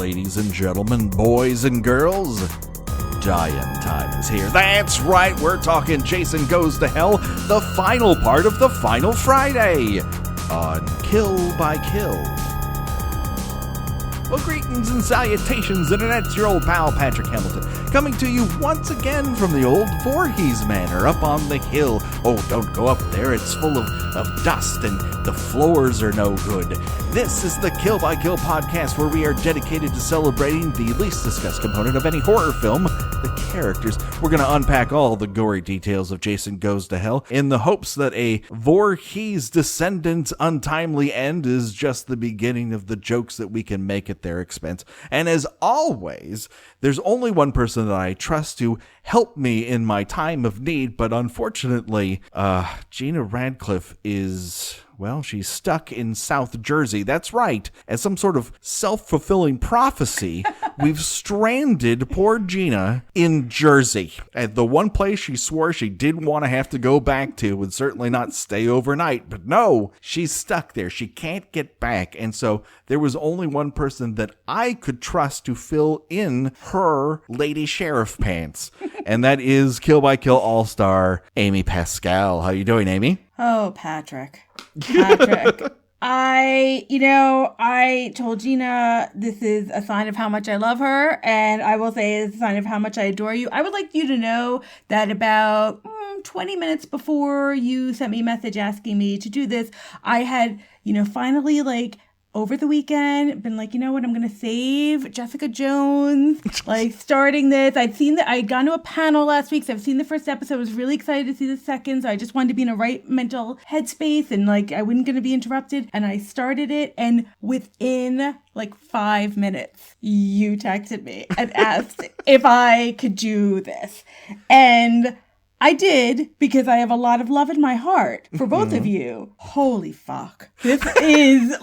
ladies and gentlemen, boys and girls. Dying time is here. That's right, we're talking Jason Goes to Hell, the final part of the Final Friday on Kill by Kill. Well, greetings and salutations, Internet. It's your old pal, Patrick Hamilton, coming to you once again from the old Voorhees Manor up on the hill. Oh, don't go up there. It's full of dust and the floors are no good. This is the Kill by Kill podcast, where we are dedicated to celebrating the least discussed component of any horror film, the characters. We're going to unpack all the gory details of Jason Goes to Hell in the hopes that a Voorhees descendant's untimely end is just the beginning of the jokes that we can make at their expense. And as always, there's only one person that I trust to help me in my time of need, but unfortunately, Gena Radcliffe is... well, she's stuck in South Jersey. That's right. As some sort of self-fulfilling prophecy, we've stranded poor Gena in Jersey. At the one place she swore she didn't want to have to go back to, and certainly not stay overnight. But no, she's stuck there. She can't get back. And so there was only one person that I could trust to fill in her Lady Sheriff pants. And that is Kill by Kill All-Star Amy Pascale. How you doing, Amy? Oh, Patrick, I told Gena this is a sign of how much I love her, and I will say it's a sign of how much I adore you. I would like you to know that about 20 minutes before you sent me a message asking me to do this, I had, finally, over the weekend, been like, you know what, I'm going to save Jessica Jones, starting this. I'd gone to a panel last week, so I've seen the first episode. I was really excited to see the second, so I just wanted to be in a right mental headspace, and I wasn't going to be interrupted. And I started it, and within 5 minutes, you texted me and asked if I could do this. And I did, because I have a lot of love in my heart for both of you. Holy fuck. This is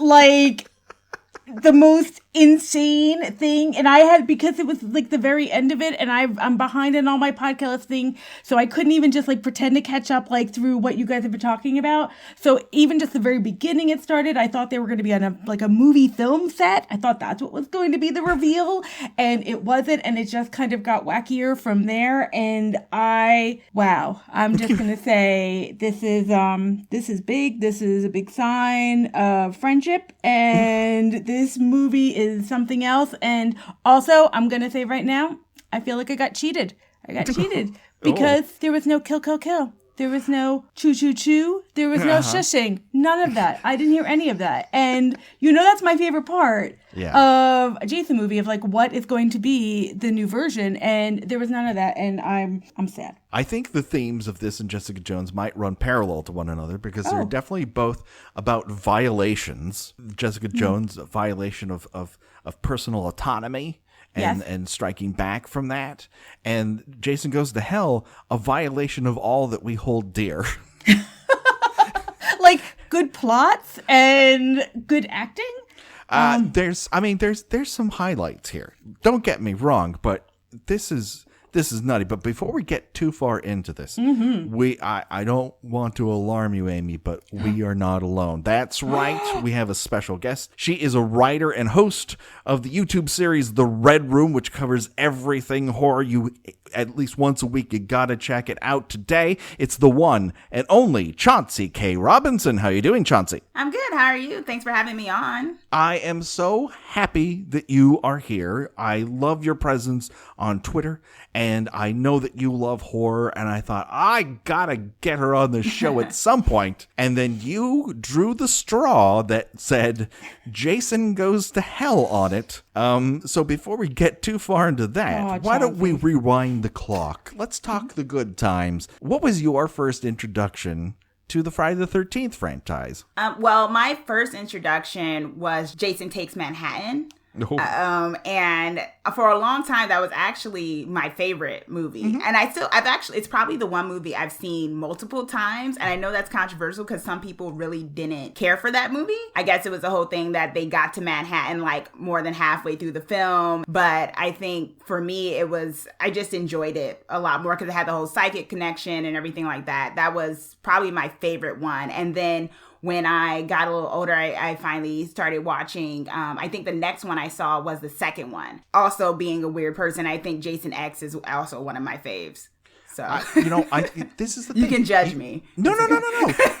the most insane thing. And I had, because it was the very end of it, and I'm behind in all my podcast thing, so I couldn't even just pretend to catch up through what you guys have been talking about. So even just the very beginning it started, I thought they were going to be on a movie film set. I thought that's what was going to be the reveal, and it wasn't, and it just kind of got wackier from there. And I'm just going to say this is big. This is a big sign of friendship, and this movie is something else. And also, I'm going to say right now, I feel like I got cheated. Because there was no kill. There was no choo. There was no shushing. None of that. I didn't hear any of that. And that's my favorite part of a Jason movie, of what is going to be the new version. And there was none of that. And I'm sad. I think the themes of this and Jessica Jones might run parallel to one another, because they're definitely both about violations. Jessica Jones, a violation of personal autonomy. And striking back from that. And Jason Goes to Hell, a violation of all that we hold dear. Good plots and good acting. There's some highlights here. Don't get me wrong, but this is nutty. But before we get too far into this, I don't want to alarm you, Amy, but we are not alone. That's right. We have a special guest. She is a writer and host of the YouTube series The Red Room, which covers everything horror. You at least once a week, you gotta check it out. Today, it's the one and only Chauncey K. Robinson. How you doing, Chauncey? I'm good. How are you? Thanks for having me on. I am so happy that you are here. I love your presence on Twitter, and I know that you love horror, and I thought, I gotta get her on the show at some point. And then you drew the straw that said Jason Goes to Hell on it. So before we get too far into that, why don't we rewind the clock? Let's talk the good times. What was your first introduction to the Friday the 13th franchise? Well, my first introduction was Jason Takes Manhattan. And for a long time, that was actually my favorite movie. Mm-hmm. And it's probably the one movie I've seen multiple times. And I know that's controversial because some people really didn't care for that movie. I guess it was the whole thing that they got to Manhattan more than halfway through the film. But I think for me, I just enjoyed it a lot more because it had the whole psychic connection and everything like that. That was probably my favorite one. And then when I got a little older, I finally started watching. I think the next one I saw was the second one. Also, being a weird person, I think Jason X is also one of my faves. So this is the thing. You can judge me. No.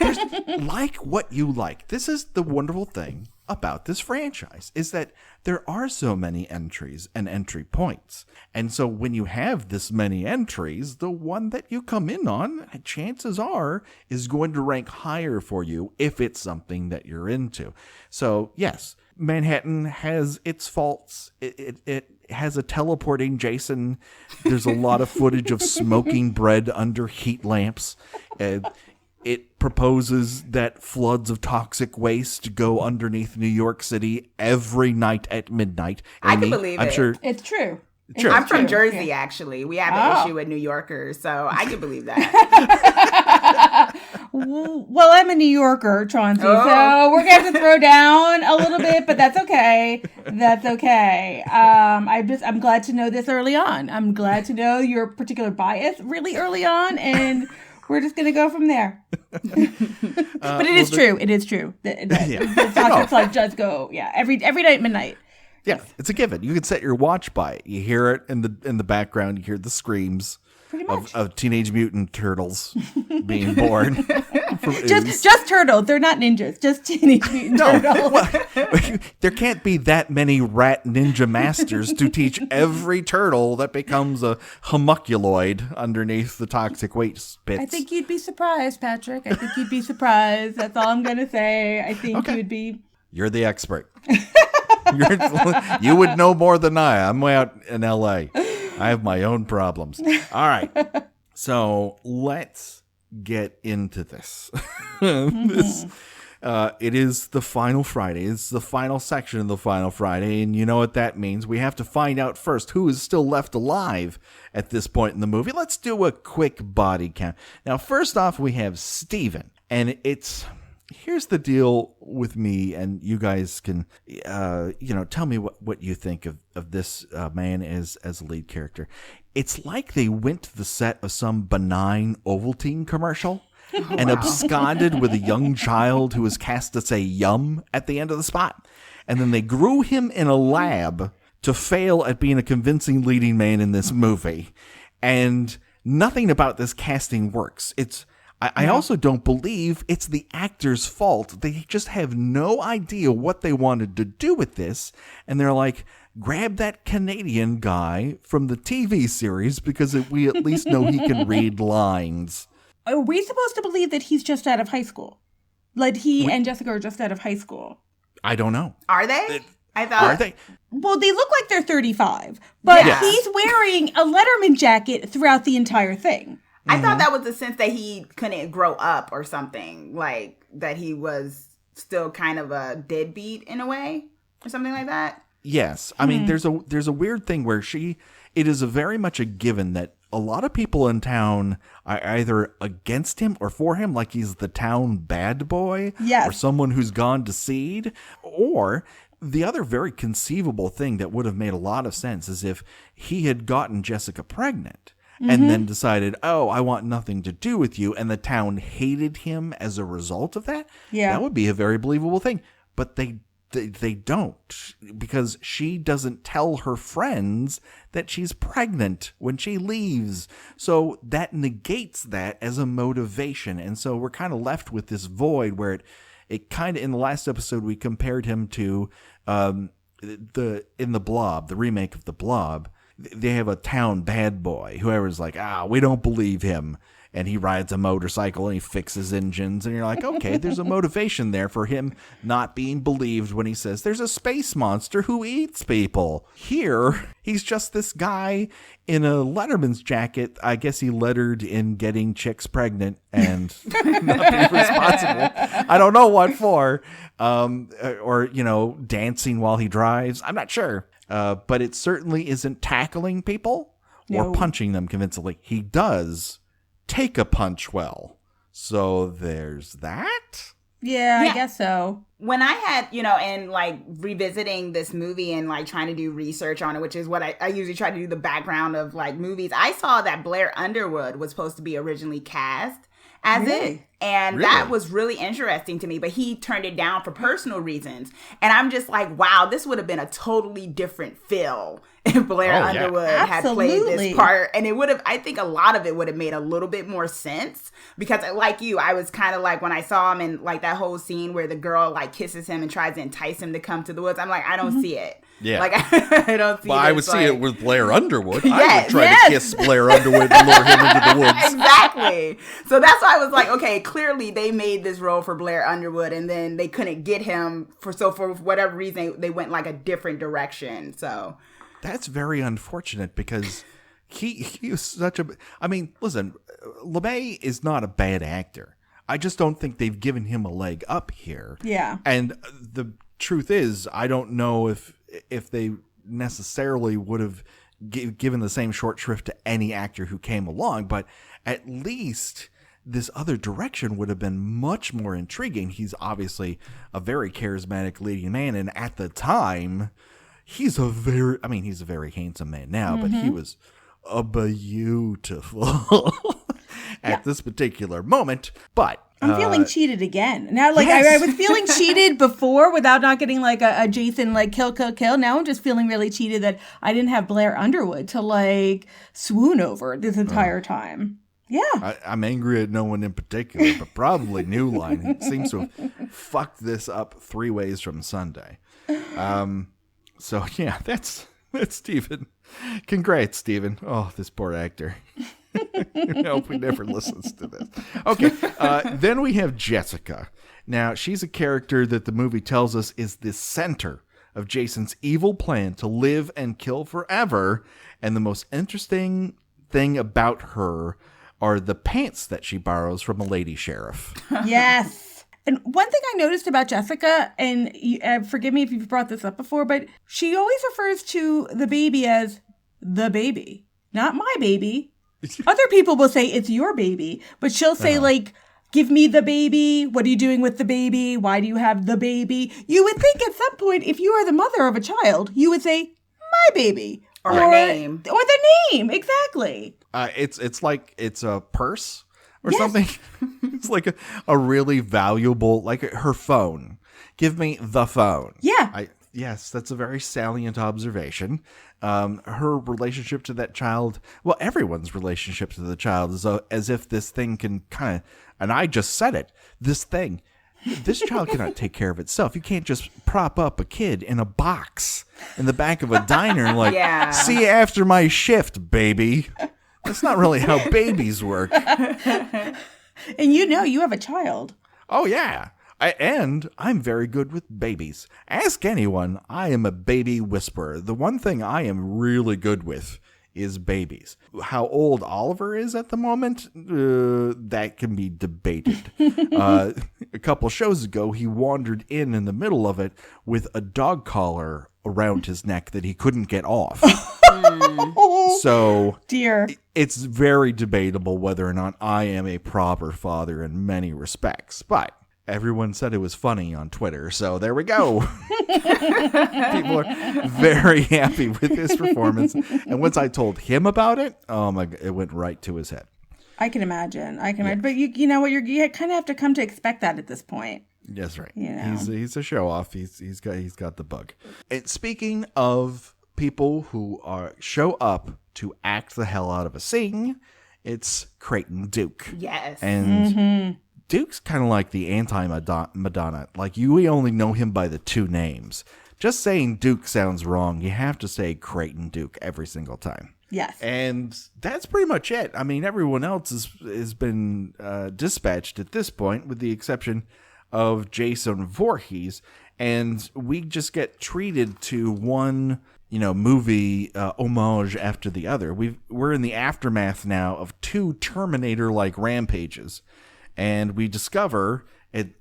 There's, like what you like. This is the wonderful thing about this franchise, is that there are so many entries and entry points. And so when you have this many entries, the one that you come in on, chances are, is going to rank higher for you if it's something that you're into. So yes, Manhattan has its faults. It has a teleporting Jason. There's a lot of footage of smoking bread under heat lamps. It proposes that floods of toxic waste go underneath New York City every night at midnight. Amy, I can believe I'm it. sure it's true. Sure. I'm from Jersey, actually. We have an issue with New Yorkers, so I can believe that. Well, I'm a New Yorker, Chauncey, so we're going to have to throw down a little bit, but that's okay. That's okay. I'm glad to know this early on. I'm glad to know your particular bias really early on, and we're just going to go from there. But it is true. It is true. The toxic flood does go, every night at midnight. Yeah, it's a given. You can set your watch by it. You hear it in the background. You hear the screams of Teenage Mutant Turtles being born. just turtles. They're not ninjas. Just Teenage Mutant Turtles. Well, there can't be that many rat ninja masters to teach every turtle that becomes a homunculoid underneath the toxic waste pits. I think you'd be surprised, Patrick. I think you'd be surprised. That's all I'm going to say. I think you would be. You're the expert. You would know more than I. I'm way out in LA. I have my own problems. All right. So let's get into this. It is the final Friday. It's the final section of the final Friday. And you know what that means. We have to find out first who is still left alive at this point in the movie. Let's do a quick body count. Now, first off, we have Steven. And here's the deal with me, and you guys can, tell me what you think of this man as a lead character. It's like they went to the set of some benign Ovaltine commercial and absconded with a young child who was cast to say yum at the end of the spot. And then they grew him in a lab to fail at being a convincing leading man in this movie. And nothing about this casting works. I also don't believe it's the actor's fault. They just have no idea what they wanted to do with this. And they're like, grab that Canadian guy from the TV series because we at least know he can read lines. Are we supposed to believe that he's just out of high school? Like and Jessica are just out of high school? I don't know. Are they? I thought. Are they? Well, they look like they're 35. But he's wearing a Letterman jacket throughout the entire thing. I thought that was the sense that he couldn't grow up or something, like that he was still kind of a deadbeat in a way or something like that. Yes. I mean, there's a weird thing where it is very much a given that a lot of people in town are either against him or for him, like he's the town bad boy or someone who's gone to seed. Or the other very conceivable thing that would have made a lot of sense is if he had gotten Jessica pregnant. And then decided, I want nothing to do with you. And the town hated him as a result of that. Yeah. That would be a very believable thing. But they don't, because she doesn't tell her friends that she's pregnant when she leaves. So that negates that as a motivation. And so we're kind of left with this void where it kind of, in the last episode, we compared him to in the Blob, the remake of the Blob. They have a town bad boy. Whoever's like, we don't believe him. And he rides a motorcycle and he fixes engines. And you're like, okay, there's a motivation there for him not being believed when he says there's a space monster who eats people. Here, he's just this guy in a Letterman's jacket. I guess he lettered in getting chicks pregnant and not being responsible. I don't know what for. Or, dancing while he drives. I'm not sure. But it certainly isn't tackling people or punching them convincingly. He does take a punch well. So there's that. Yeah, I guess so. When I had, and like revisiting this movie and like trying to do research on it, which is what I usually try to do, the background of like movies, I saw that Blair Underwood was supposed to be originally cast as it. And that was really interesting to me, but he turned it down for personal reasons. And I'm just like, wow, this would have been a totally different feel if Blair Underwood had played this part. And it would have, I think a lot of it would have made a little bit more sense, because like you, I was kind of like, when I saw him in like that whole scene where the girl like kisses him and tries to entice him to come to the woods, I'm like, I don't see it. Yeah. Like, I don't see it. Well, I would see it with Blair Underwood. I would try to kiss Blair Underwood and lure him into the woods. Exactly. So that's why I was like, okay, clearly they made this role for Blair Underwood, and then they couldn't get him for whatever reason, they went like a different direction. So that's very unfortunate, because he was such a... I mean, listen, LeMay is not a bad actor. I just don't think they've given him a leg up here. Yeah. And the truth is, I don't know if they necessarily would have given the same short shrift to any actor who came along, but at least this other direction would have been much more intriguing. He's obviously a very charismatic leading man, and at the time, he's a very handsome man now, but he was a beautiful at this particular moment. But I'm feeling cheated again. Now, like, I was feeling cheated before without not getting, like, a Jason, like, kill. Now I'm just feeling really cheated that I didn't have Blair Underwood to, like, swoon over this entire time. Yeah. I'm angry at no one in particular, but probably New Line. He seems to have fucked this up 3 ways from Sunday. So, yeah, that's Steven. Congrats, Steven. Oh, this poor actor. I hope he never listens to this. Okay, then we have Jessica. Now, she's a character that the movie tells us is the center of Jason's evil plan to live and kill forever. And the most interesting thing about her are the pants that she borrows from a lady sheriff. Yes. And one thing I noticed about Jessica, and forgive me if you've brought this up before, but she always refers to the baby as the baby, not my baby. Other people will say it's your baby, but she'll say like, give me the baby. What are you doing with the baby? Why do you have the baby? You would think at some point, if you are the mother of a child, you would say, my baby. Or the name. Or the name, exactly. It's like it's a purse or something. It's like a really valuable, like her phone. Give me the phone. Yeah. Yes, that's a very salient observation. Her relationship to that child, well, everyone's relationship to the child is as if this thing can kind of, and I just said it, this child cannot take care of itself. You can't just prop up a kid in a box in the back of a diner and see you after my shift, baby. That's not really how babies work. And you have a child. Oh, yeah. And I'm very good with babies. Ask anyone. I am a baby whisperer. The one thing I am really good with is babies. How old Oliver is at the moment, that can be debated. A couple shows ago, he wandered in the middle of it with a dog collar around his neck that he couldn't get off. So, dear, it's very debatable whether or not I am a proper father in many respects. But everyone said it was funny on Twitter, so there we go. People are very happy with his performance. And once I told him about it, oh my God, it went right to his head. I can imagine. But you know what? You kind of have to come to expect that at this point. That's right. You know. He's a show off. He's got the bug. And speaking of people who show up to act the hell out of a scene, it's Creighton Duke. Yes. And Duke's kind of like the anti-Madonna. Like, we only know him by the 2 names. Just saying Duke sounds wrong. You have to say Creighton Duke every single time. Yes. And that's pretty much it. I mean, everyone else has been dispatched at this point, with the exception of Jason Voorhees. And we just get treated to one, movie homage after the other. We're in the aftermath now of 2 Terminator-like rampages. And we discover,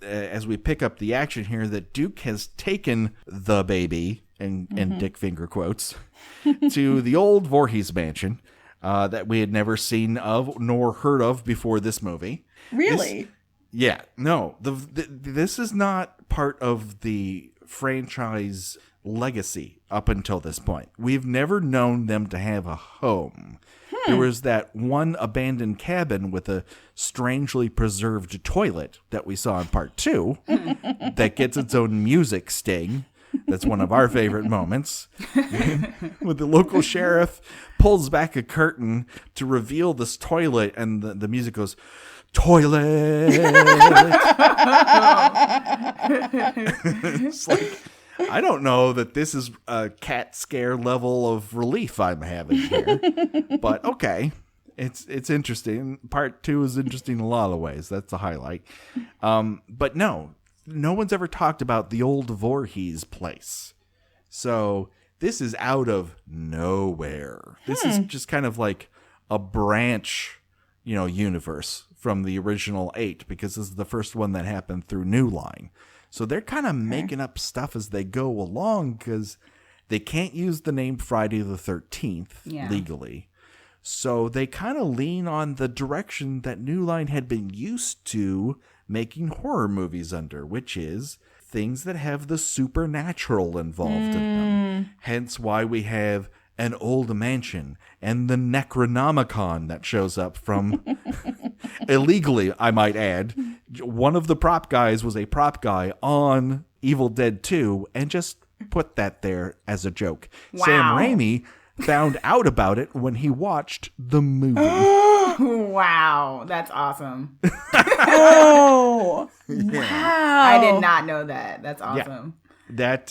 as we pick up the action here, that Duke has taken the baby, and dick finger quotes, to the old Voorhees mansion that we had never seen of nor heard of before this movie. Really? No. This is not part of the franchise legacy up until this point. We've never known them to have a home. There was that one abandoned cabin with a strangely preserved toilet that we saw in part 2 that gets its own music sting. That's one of our favorite moments. When the local sheriff pulls back a curtain to reveal this toilet, and the music goes, toilet. It's like, I don't know that this is a cat scare level of relief I'm having here, but okay. It's interesting. Part 2 is interesting in a lot of ways. That's the highlight. But no one's ever talked about the old Voorhees place. So this is out of nowhere. This is just kind of like a branch, universe from the original 8, because this is the first one that happened through New Line. So they're kind of making up stuff as they go along because they can't use the name Friday the 13th legally. So they kind of lean on the direction that New Line had been used to making horror movies under, which is things that have the supernatural involved in them. Hence why we have an old mansion and the Necronomicon that shows up from illegally, I might add. One of the prop guys was a prop guy on Evil Dead 2 and just put that there as a joke. Wow. Sam Raimi found out about it when he watched the movie. Wow, that's awesome. Oh, Yeah. wow. I did not know that. That's awesome. Yeah. That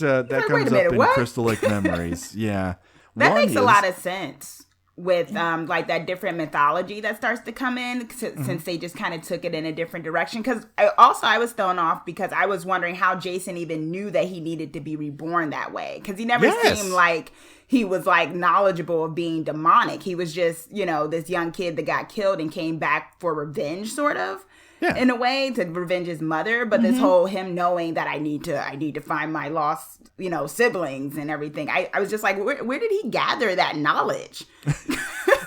comes up in Crystal Lake Memories. Yeah. That makes a lot of sense with like that different mythology that starts to come in since they just kind of took it in a different direction. Because I was thrown off because I was wondering how Jason even knew that he needed to be reborn that way. Because he never seemed like he was like knowledgeable of being demonic. He was just, this young kid that got killed and came back for revenge, sort of. Yeah. In a way, to revenge his mother, but this whole him knowing that I need to find my lost, siblings and everything. I was just like, where did he gather that knowledge?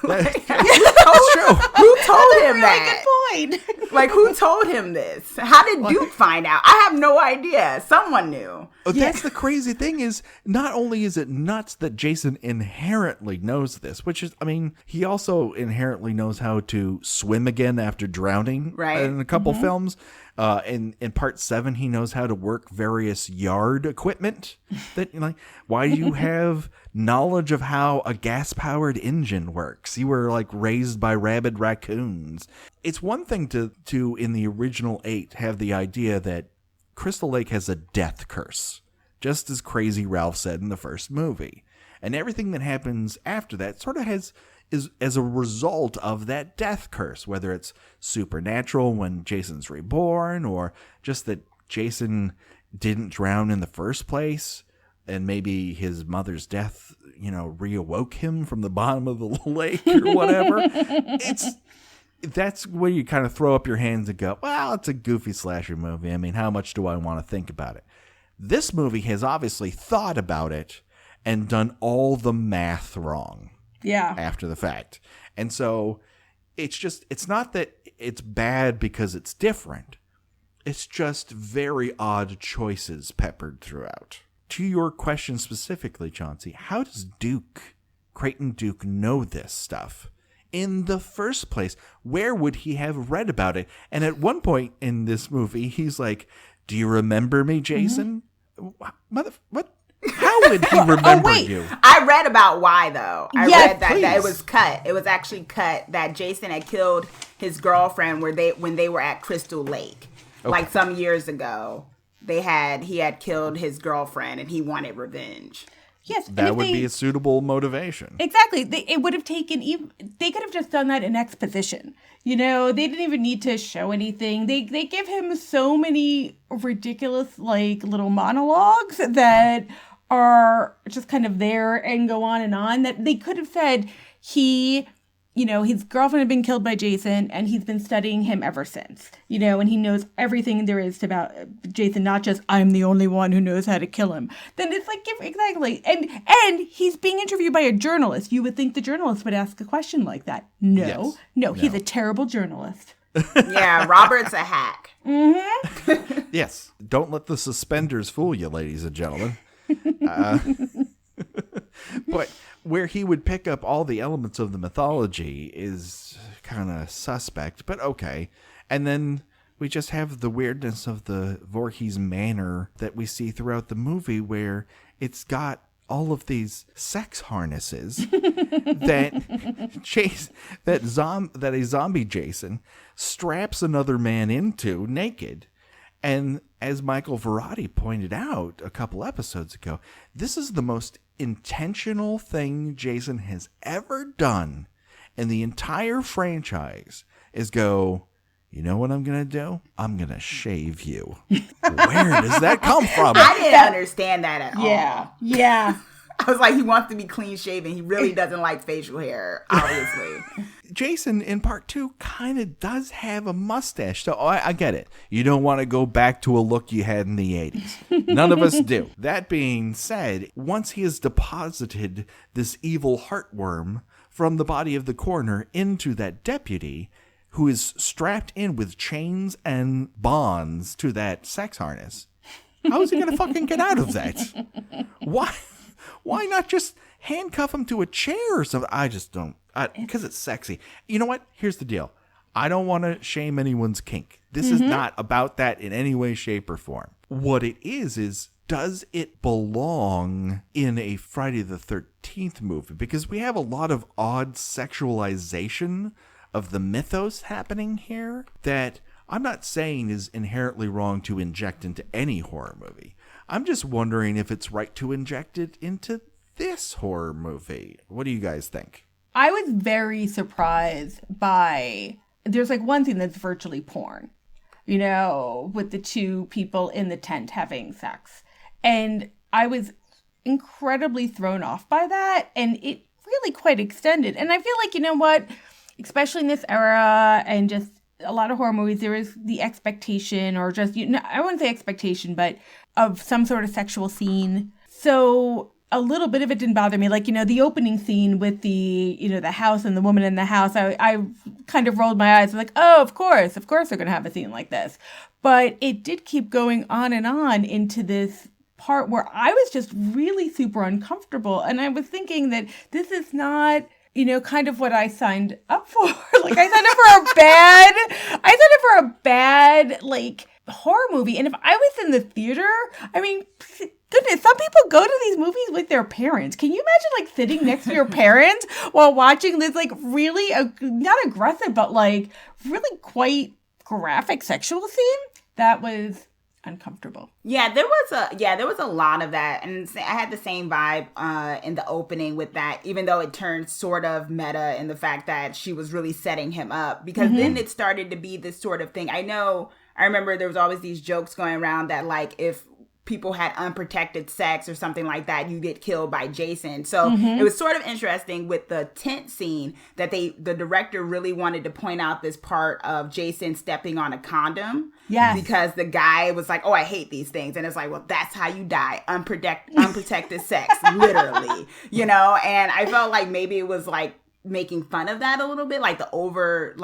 Like, That's true. Who told him that? Good point. Like, who told him this? How did Duke find out? I have no idea. Someone knew. That's the crazy thing is, not only is it nuts that Jason inherently knows this, which is, he also inherently knows how to swim again after drowning in a couple films. In part 7, he knows how to work various yard equipment. That why do you have knowledge of how a gas-powered engine works? You were raised by rabid raccoons. It's one thing to in the original 8 have the idea that Crystal Lake has a death curse, just as Crazy Ralph said in the first movie. And everything that happens after that sort of is as a result of that death curse, whether it's supernatural when Jason's reborn, or just that Jason didn't drown in the first place, and maybe his mother's death, reawoke him from the bottom of the lake or whatever. That's where you kind of throw up your hands and go, well, it's a goofy slasher movie. How much do I want to think about it? This movie has obviously thought about it and done all the math wrong. Yeah. After the fact. And so it's not that it's bad because it's different. It's just very odd choices peppered throughout. To your question specifically, Chauncey, how does Creighton Duke know this stuff? In the first place, where would he have read about it? And at one point in this movie, he's like, "Do you remember me, Jason?" What? How would he remember you? I read about why, though. I read that it was cut. It was actually cut that Jason had killed his girlfriend when they were at Crystal Lake, like some years ago. He had killed his girlfriend and he wanted revenge. Yes, that would be a suitable motivation. Exactly. It would have taken. They could have just done that in exposition. They didn't even need to show anything. They give him so many ridiculous little monologues that are just kind of there and go on that they could have said his girlfriend had been killed by Jason and he's been studying him ever since, and he knows everything there is about Jason, not just I'm the only one who knows how to kill him. Then it's exactly. And he's being interviewed by a journalist. You would think the journalist would ask a question like that. No, he's a terrible journalist. Yeah, Robert's a hack. Mm-hmm. Yes. Don't let the suspenders fool you, ladies and gentlemen. But where he would pick up all the elements of the mythology is kind of suspect, but okay. And then we just have the weirdness of the Voorhees manor that we see throughout the movie, where it's got all of these sex harnesses that a zombie Jason straps another man into naked. And as Michael Verratti pointed out a couple episodes ago, this is the most intentional thing Jason has ever done in the entire franchise, is go, you know what I'm going to do? I'm going to shave you. Where does that come from? I didn't understand that at all. Yeah. I was like, he wants to be clean shaven. He really doesn't like facial hair, obviously. Jason in part 2 kind of does have a mustache. So I get it. You don't want to go back to a look you had in the 80s. None of us do. That being said, once he has deposited this evil heartworm from the body of the coroner into that deputy, who is strapped in with chains and bonds to that sex harness, how is he going to fucking get out of that? Why not just handcuff him to a chair or something? I just don't. Because it's sexy. You know what? Here's the deal. I don't want to shame anyone's kink. This is not about that in any way, shape, or form. What it is does it belong in a Friday the 13th movie? Because we have a lot of odd sexualization of the mythos happening here that I'm not saying is inherently wrong to inject into any horror movie. I'm just wondering if it's right to inject it into this horror movie. What do you guys think? I was very surprised by, there's like one thing that's virtually porn, you know, with the two people in the tent having sex. And I was incredibly thrown off by that. And it really quite extended. And I feel like, you know what, especially in this era and just a lot of horror movies, there is the expectation, or just, I wouldn't say expectation, but of some sort of sexual scene. So a little bit of it didn't bother me. Like, the opening scene with the, the house and the woman in the house, I kind of rolled my eyes like, oh, of course they're going to have a scene like this. But it did keep going on and on into this part where I was just really super uncomfortable. And I was thinking that this is not, kind of what I signed up for. Like, I signed up for a bad, like, horror movie. And if I was in the theater, I mean, goodness, some people go to these movies with their parents. Can you imagine, like, sitting next to your parents while watching this, like, really, not aggressive, but, like, really quite graphic sexual scene? That was uncomfortable. Yeah, there was a lot of that, and I had the same vibe in the opening with that, even though it turned sort of meta in the fact that she was really setting him up, because then it started to be this sort of thing. I remember there was always these jokes going around that, like, if people had unprotected sex or something like that, you get killed by Jason. So it was sort of interesting with the tent scene that the director really wanted to point out this part of Jason stepping on a condom. Yes. Because the guy was like, oh, I hate these things. And it's like, well, that's how you die. Unprotected sex, literally, and I felt like maybe it was like making fun of that a little bit, like the overt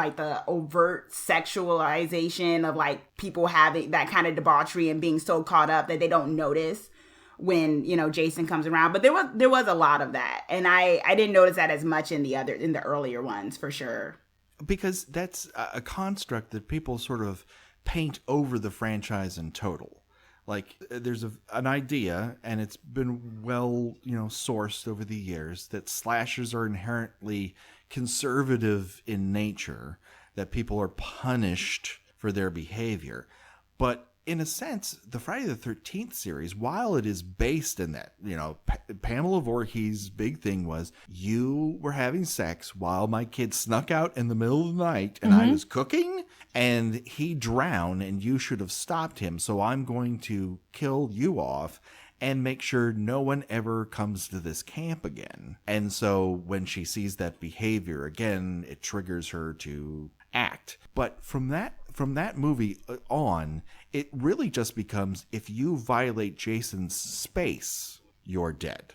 sexualization of, like, people having that kind of debauchery and being so caught up that they don't notice when, Jason comes around. But there was a lot of that. And I didn't notice that as much in the earlier ones, for sure. Because that's a construct that people sort of paint over the franchise in total. Like, there's an idea, and it's been well, sourced over the years, that slashers are inherently conservative in nature, that people are punished for their behavior. But in a sense, the Friday the 13th series, while it is based in that, Pamela Voorhees' big thing was, you were having sex while my kid snuck out in the middle of the night and I was cooking and he drowned and you should have stopped him. So I'm going to kill you off and make sure no one ever comes to this camp again. And so when she sees that behavior again, it triggers her to act. But from that movie on, it really just becomes, if you violate Jason's space, you're dead.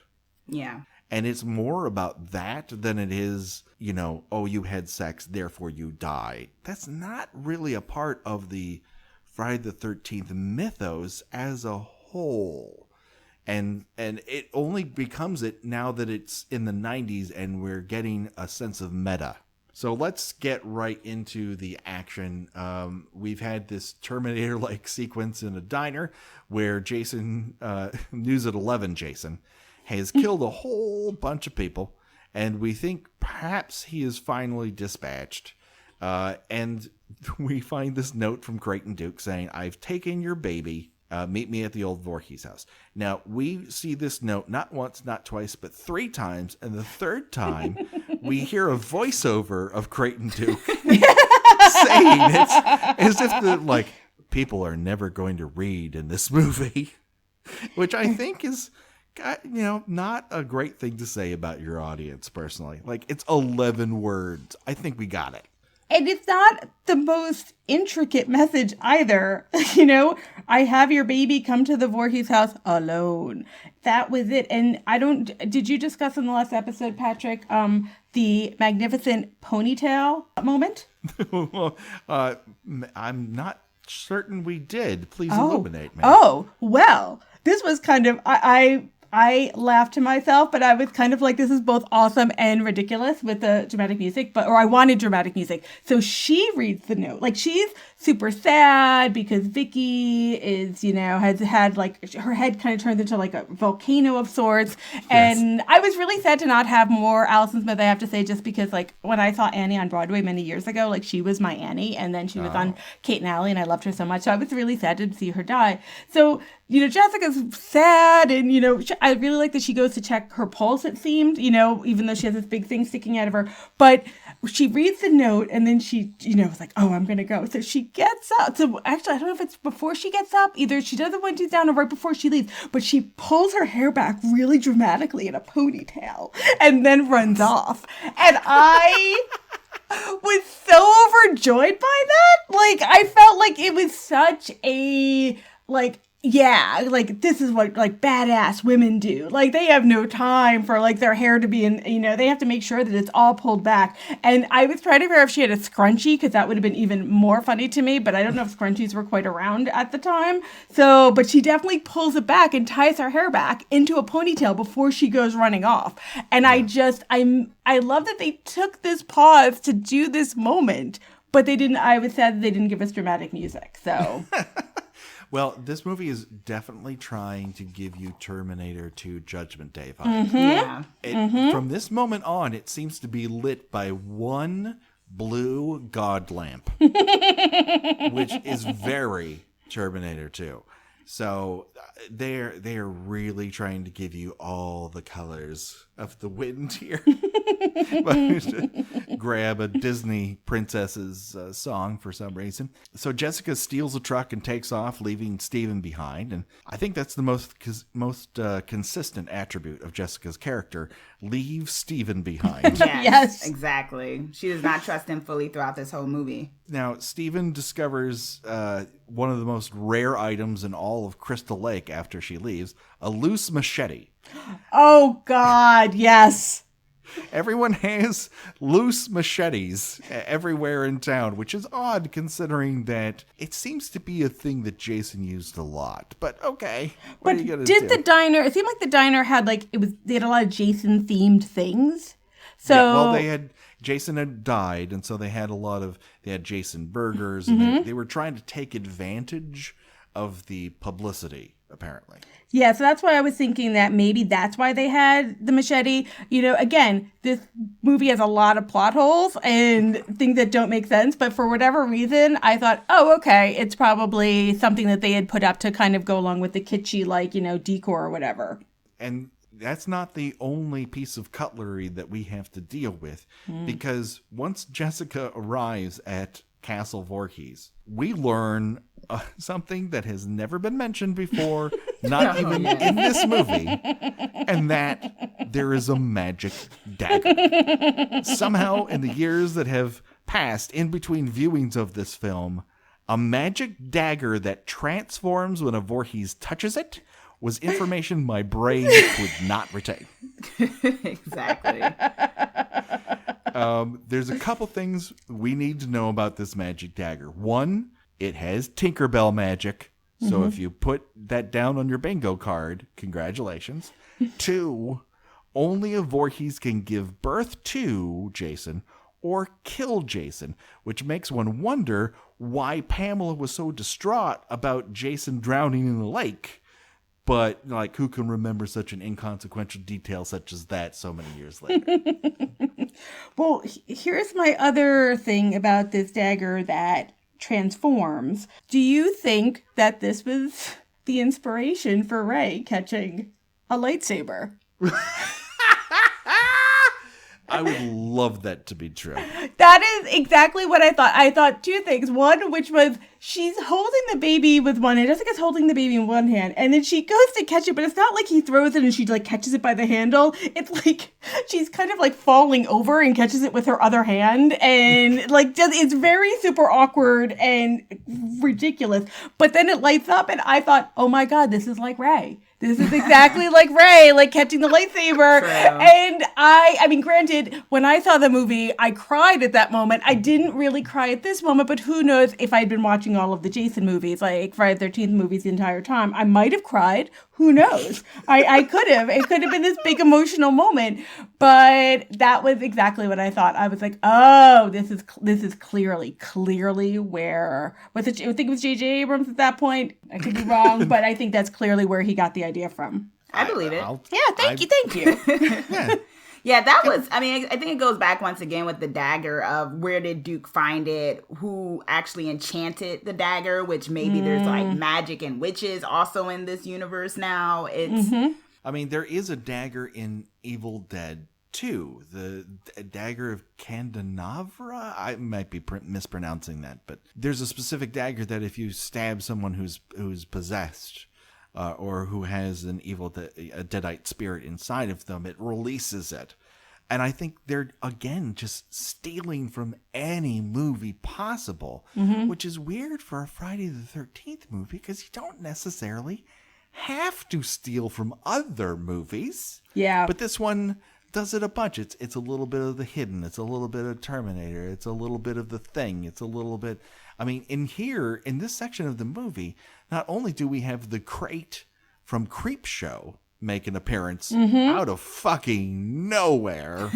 Yeah. And it's more about that than it is, oh, you had sex, therefore you die. That's not really a part of the Friday the 13th mythos as a whole. And it only becomes it now that it's in the 90s and we're getting a sense of meta. So let's get right into the action. We've had this Terminator-like sequence in a diner where Jason, News at 11 Jason, has killed a whole bunch of people, and we think perhaps he is finally dispatched. And we find this note from Creighton Duke saying, "I've taken your baby. Meet me at the old Voorhees house." Now, we see this note not once, not twice, but 3 times. And the third time, we hear a voiceover of Creighton Duke saying it as if people are never going to read in this movie, which I think is, not a great thing to say about your audience, personally. It's 11 words. I think we got it. And it's not the most intricate message either. I have your baby come to the Voorhees house alone. That was it. And did you discuss in the last episode, Patrick, the magnificent ponytail moment? I'm not certain we did. Please illuminate me. Oh, well, this was kind of, I laughed to myself, but I was kind of like, this is both awesome and ridiculous with the dramatic music, or I wanted dramatic music. So she reads the note. She's super sad because Vicky is, has had her head kind of turned into a volcano of sorts. Yes. And I was really sad to not have more Allison Smith, I have to say, just because when I saw Annie on Broadway many years ago, she was my Annie, and then she was on Kate and Ally, and I loved her so much. So I was really sad to see her die. So, Jessica's sad, and, I really like that she goes to check her pulse, it seemed, even though she has this big thing sticking out of her. But she reads the note, and then she, was like, oh, I'm going to go. So she gets up. So actually, I don't know if it's before she gets up. Either she does it when she's down or right before she leaves. But she pulls her hair back really dramatically in a ponytail and then runs off. And I was so overjoyed by that. I felt like it was such a, yeah, this is what, badass women do. They have no time for, their hair to be in, they have to make sure that it's all pulled back. And I was trying to figure out if she had a scrunchie, because that would have been even more funny to me, but I don't know if scrunchies were quite around at the time. So, but she definitely pulls it back and ties her hair back into a ponytail before she goes running off. And I love that they took this pause to do this moment, but I was sad that they didn't give us dramatic music, so... Well, this movie is definitely trying to give you Terminator 2 Judgment Day vibes. Mm-hmm. Yeah. From this moment on, it seems to be lit by one blue god lamp, which is very Terminator 2. So they're really trying to give you all the colors of the wind here. Grab a Disney princess's song for some reason. So Jessica steals a truck and takes off, leaving Steven behind. And I think that's the most consistent attribute of Jessica's character. Leave Steven behind. Yes, exactly. She does not trust him fully throughout this whole movie. Now, Steven discovers one of the most rare items in all of Crystal Lake after she leaves, a loose machete. Oh, God, yes. Everyone has loose machetes everywhere in town, which is odd considering that it seems to be a thing that Jason used a lot. But okay, what are you gonna do? The diner? It seemed like the diner had they had a lot of Jason themed things. So Jason had died, and so they had Jason burgers, and they were trying to take advantage of the publicity, apparently. Yeah, so that's why I was thinking that maybe that's why they had the machete. Again, this movie has a lot of plot holes and things that don't make sense. But for whatever reason, I thought, oh, okay, it's probably something that they had put up to kind of go along with the kitschy, decor or whatever. And that's not the only piece of cutlery that we have to deal with. Because once Jessica arrives at Castle Voorhees, we learn something that has never been mentioned before, not even in this movie, and that there is a magic dagger. Somehow, in the years that have passed in between viewings of this film, A magic dagger that transforms when a Voorhees touches it was information my brain could not retain. Exactly. There's a couple things we need to know about this magic dagger. One, it has Tinkerbell magic. So if you put that down on your bingo card, congratulations. Two, only a Voorhees can give birth to Jason or kill Jason, which makes one wonder why Pamela was so distraught about Jason drowning in the lake. But, like, who can remember such an inconsequential detail such as that so many years later? Well, here's my other thing about this dagger that transforms. Do you think that this was the inspiration for Rey catching a lightsaber? I would love that to be true. That is exactly what I thought. I thought two things. One, which was she's holding the baby with one hand. Jessica's holding the baby in one hand. And then she goes to catch it, but it's not like he throws it and she like catches it by the handle. It's like she's kind of like falling over and catches it with her other hand. And like it's very super awkward and ridiculous. But then it lights up and I thought, oh my God, this is like Rey. This is exactly like Rey, like catching the lightsaber. True. And I mean, granted, when I saw the movie, I cried at that moment. I didn't really cry at this moment, but who knows if I'd been watching all of the Jason movies, like Friday the 13th movies the entire time, I might have cried. Who knows? I could have. It could have been this big emotional moment, but that was exactly what I thought. I was like, oh, this is clearly where, I think it was JJ Abrams at that point. I could be wrong, but I think that's clearly where he got the idea from. I believe it. Thank you. Yeah. Yeah, that was, I mean, I think it goes back once again with the dagger of where did Duke find it, who actually enchanted the dagger, which maybe there's like magic and witches also in this universe now. It's, I mean, there is a dagger in Evil Dead 2, the dagger of Candanavra. I might be mispronouncing that, but there's a specific dagger that if you stab someone who's possessed, or who has an evil, a deadite spirit inside of them, it releases it. And I think they're, again, just stealing from any movie possible, which is weird for a Friday the 13th movie because you don't necessarily have to steal from other movies. Yeah. But this one does it a bunch. It's a little bit of The Hidden. It's a little bit of Terminator. It's a little bit of The Thing. It's a little bit... I mean, in this section of the movie, not only do we have the crate from Creepshow make an appearance out of fucking nowhere,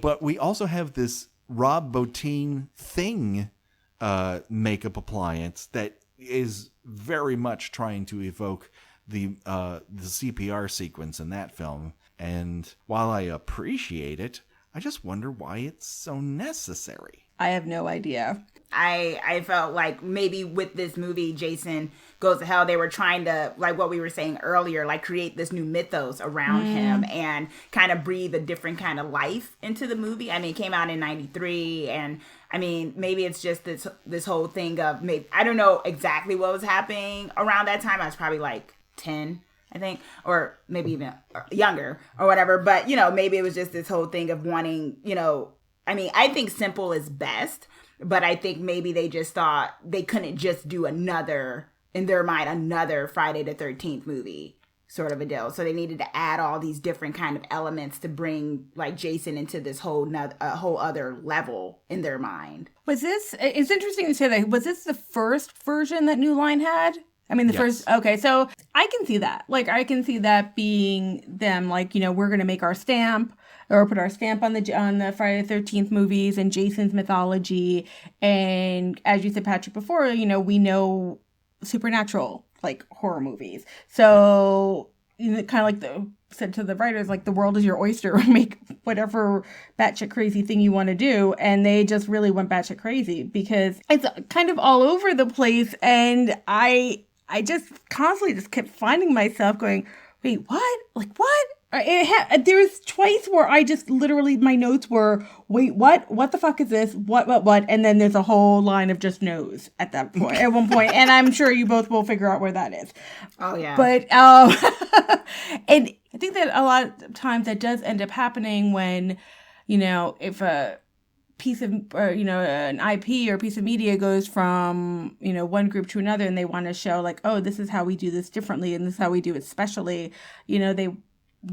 but we also have this Rob Bottin Thing makeup appliance that is very much trying to evoke the CPR sequence in that film. And while I appreciate it, I just wonder why it's so necessary. I have no idea. I felt like maybe with this movie, Jason Goes to Hell, they were trying to, like what we were saying earlier, like create this new mythos around him and kind of breathe a different kind of life into the movie. I mean, it came out in 93, and I mean, maybe it's just this whole thing of, maybe I don't know exactly what was happening around that time. I was probably like 10, I think, or maybe even younger or whatever. But, you know, maybe it was just this whole thing of wanting, you know, I mean, I think simple is best, but I think maybe they just thought they couldn't just do another Friday the 13th movie sort of a deal. So they needed to add all these different kind of elements to bring like Jason into this whole other level in their mind. It's interesting to say that, was this the first version that New Line had? I mean, first, okay, so I can see that. Like, I can see that being them, like, you know, we're going to make our stamp or put our stamp on the Friday the 13th movies and Jason's mythology. And as you said, Patrick, before, you know, we know supernatural, like, horror movies. So, you know, kind of like said to the writers, like, the world is your oyster. Make whatever batshit crazy thing you want to do. And they just really went batshit crazy because it's kind of all over the place. And I just constantly just kept finding myself going, wait, what? Like, what? There was twice where I just literally, my notes were, wait, what? What the fuck is this? What? And then there's a whole line of just no's at that point, at one point. And I'm sure you both will figure out where that is. Oh, yeah. But, and I think that a lot of times that does end up happening when, you know, if piece of, an IP or a piece of media goes from, one group to another, and they want to show like, oh, this is how we do this differently, and this is how we do it specially. They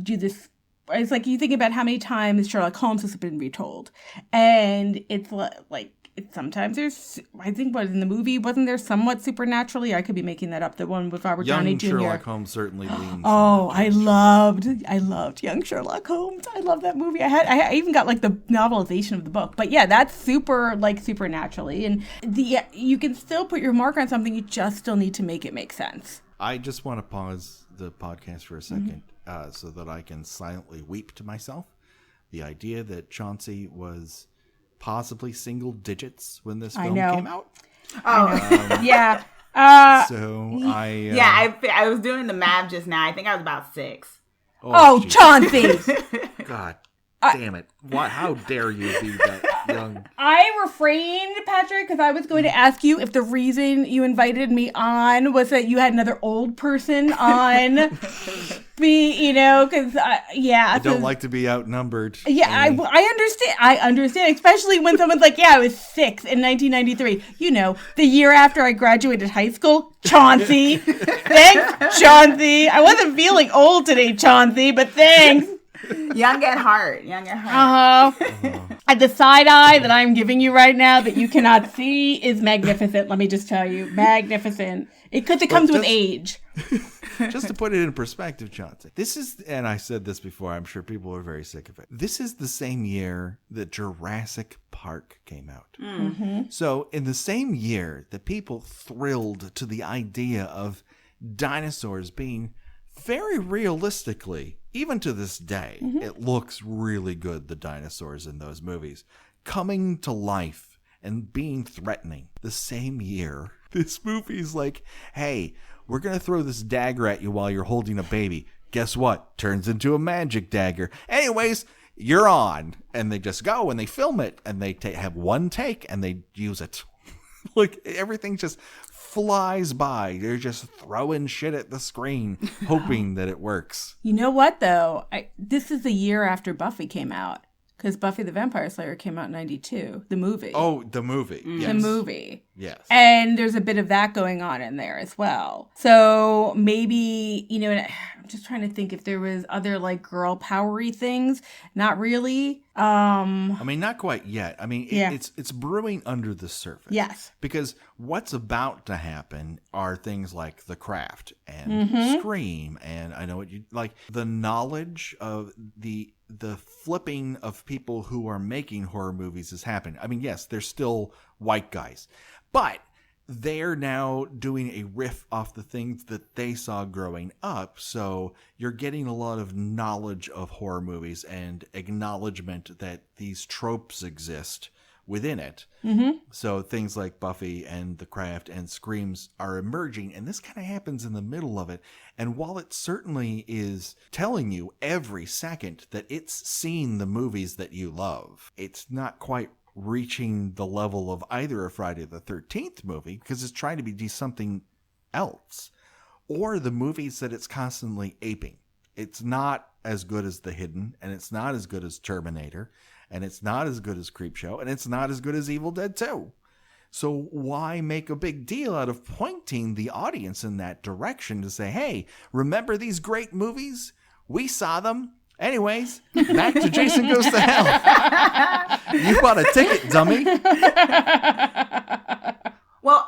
do this. It's like you think about how many times Sherlock Holmes has been retold, and it's like sometimes there's, I think, in the movie, wasn't there somewhat supernaturally? I could be making that up. The one with Robert Downey Jr. Sherlock Holmes certainly leans. Oh, I loved Young Sherlock Holmes. I love that movie. I even got like the novelization of the book. But yeah, that's supernaturally, and you can still put your mark on something. You just still need to make it make sense. I just want to pause the podcast for a second so that I can silently weep to myself. The idea that Chauncey was possibly single digits when this film came out. Oh, yeah. I was doing the math just now. I think I was about 6. Oh, Chauncey! God damn it! How dare you be that young? I refrained, Patrick, because I was going to ask you if the reason you invited me on was that you had another old person on. Because I don't like to be outnumbered. Yeah, I understand. I understand, especially when someone's like, "Yeah, I was 6 in 1993." The year after I graduated high school. Chauncey, thanks, Chauncey. I wasn't feeling old today, Chauncey, but thanks. Young at heart. And the side eye that I'm giving you right now that you cannot see is magnificent. Let me just tell you, magnificent. It comes with age. Just to put it in perspective, Chauncey, this is, and I said this before, I'm sure people are very sick of it. This is the same year that Jurassic Park came out. Mm-hmm. So in the same year that people thrilled to the idea of dinosaurs being very realistically, even to this day, it looks really good, the dinosaurs in those movies, coming to life and being threatening. The same year, this movie's like, hey, we're going to throw this dagger at you while you're holding a baby. Guess what? Turns into a magic dagger. Anyways, you're on. And they just go and they film it and they have one take and they use it. Like, everything just flies by. They're just throwing shit at the screen, hoping that it works. You know what, though? This is the year after Buffy came out. Because Buffy the Vampire Slayer came out in 92, the movie. Oh, the movie. Yes. The movie. Yes. And there's a bit of that going on in there as well. So maybe, I'm just trying to think if there was other like girl powery things. Not really. Not quite yet. It's brewing under the surface. Yes. Because what's about to happen are things like The Craft and Scream, and I know what you like. The knowledge of the flipping of people who are making horror movies is happening. Yes, they're still white guys, but they're now doing a riff off the things that they saw growing up. So you're getting a lot of knowledge of horror movies and acknowledgement that these tropes exist within it. Mm-hmm. So things like Buffy and The Craft and Screams are emerging, and this kind of happens in the middle of it. And while it certainly is telling you every second that it's seen the movies that you love, it's not quite reaching the level of either a Friday the 13th movie, because it's trying to be something else, or the movies that it's constantly aping. It's not as good as The Hidden, and it's not as good as Terminator, and it's not as good as Creepshow, and it's not as good as Evil Dead 2. So why make a big deal out of pointing the audience in that direction to say, hey, remember these great movies? We saw them. Anyways, back to Jason Goes to Hell. You bought a ticket, dummy. Well,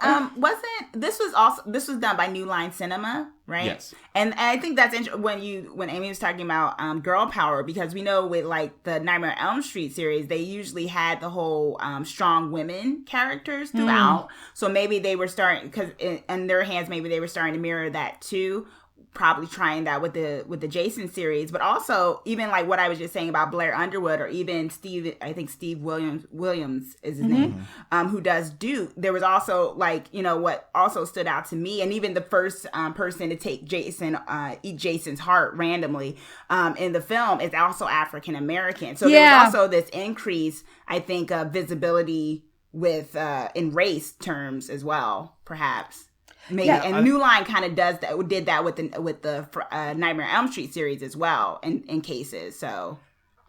this was done by New Line Cinema, right? Yes. And I think that's when Amy was talking about girl power, because we know with like the Nightmare on Elm Street series, they usually had the whole strong women characters throughout. So maybe they were starting, because in their hands, maybe they were starting to mirror that too. Probably trying that with the Jason series, but also even like what I was just saying about Blair Underwood, or even Steve Williams is his name, who does Duke. There was also like, what also stood out to me, and even the first person to take eat Jason's heart randomly in the film is also African American. So there was also this increase, I think, of visibility with in race terms as well, perhaps. Maybe. Yeah, and New Line kind of did that with the Nightmare on Elm Street series as well in cases. So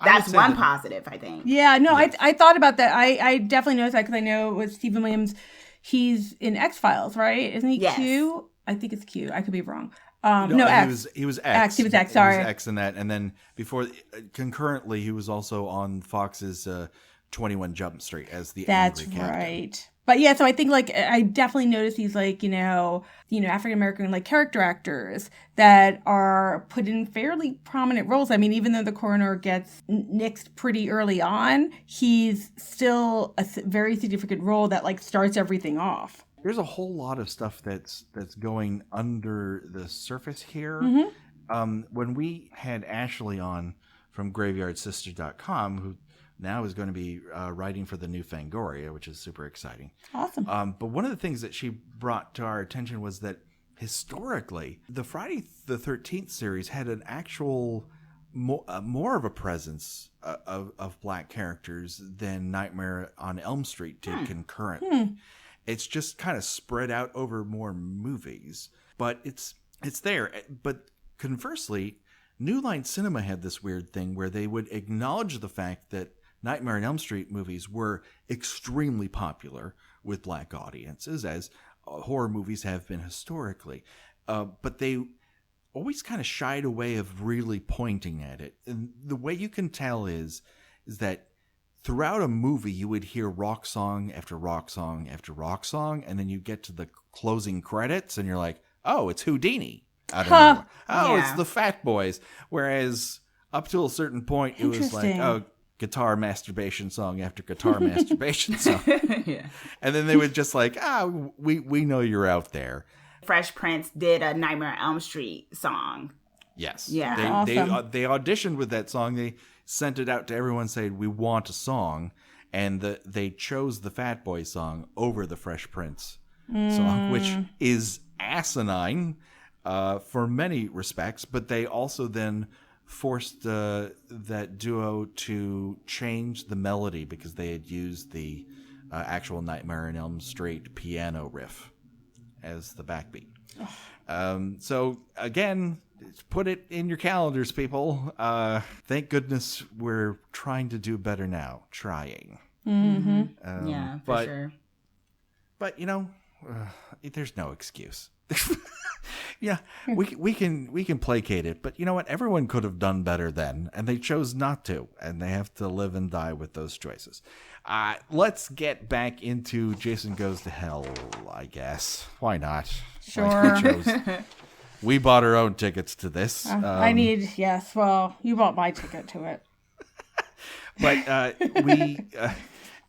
That's one positive, I think. Yeah, no, yes. I thought about that. I definitely noticed that because I know with Stephen Williams, he's in X-Files, right? Isn't he Q? I think it's Q. I could be wrong. No, X. He was X. He was X, sorry. He was X in that. And then before, concurrently, he was also on Fox's 21 Jump Street as the angry captain. That's right. But yeah, so I think like I definitely noticed these like, African American like character actors that are put in fairly prominent roles. I mean, even though the coroner gets nixed pretty early on, he's still a very significant role that like starts everything off. There's a whole lot of stuff that's going under the surface here. When we had Ashley on from GraveyardSister.com, who now is going to be writing for the new Fangoria, which is super exciting. Awesome. But one of the things that she brought to our attention was that historically, the Friday the 13th series had an actual more of a presence of black characters than Nightmare on Elm Street did concurrently. It's just kind of spread out over more movies, but it's there. But conversely, New Line Cinema had this weird thing where they would acknowledge the fact that Nightmare on Elm Street movies were extremely popular with black audiences, as horror movies have been historically. But they always kind of shied away of really pointing at it. And the way you can tell is that throughout a movie, you would hear rock song after rock song after rock song, and then you get to the closing credits, and you're like, oh, it's Houdini. I don't know. Oh, it's the Fat Boys. Whereas up to a certain point, it was like, oh, guitar masturbation song after guitar masturbation song. And then they would just like, we know you're out there. Fresh Prince did a Nightmare on Elm Street song. Yes. Yeah. Awesome. They auditioned with that song. They sent it out to everyone saying, we want a song. And they chose the Fat Boy song over the Fresh Prince song, which is asinine for many respects. But they also then forced that duo to change the melody because they had used the actual Nightmare on Elm Street piano riff as the backbeat. So again, put it in your calendars, people. Thank goodness we're trying to do better now. Trying. Yeah, for sure. But there's no excuse. Yeah, we can placate it, but you know what? Everyone could have done better then, and they chose not to, and they have to live and die with those choices. Let's get back into Jason Goes to Hell, I guess. Why not? Sure. We bought our own tickets to this. Well, you bought my ticket to it. But we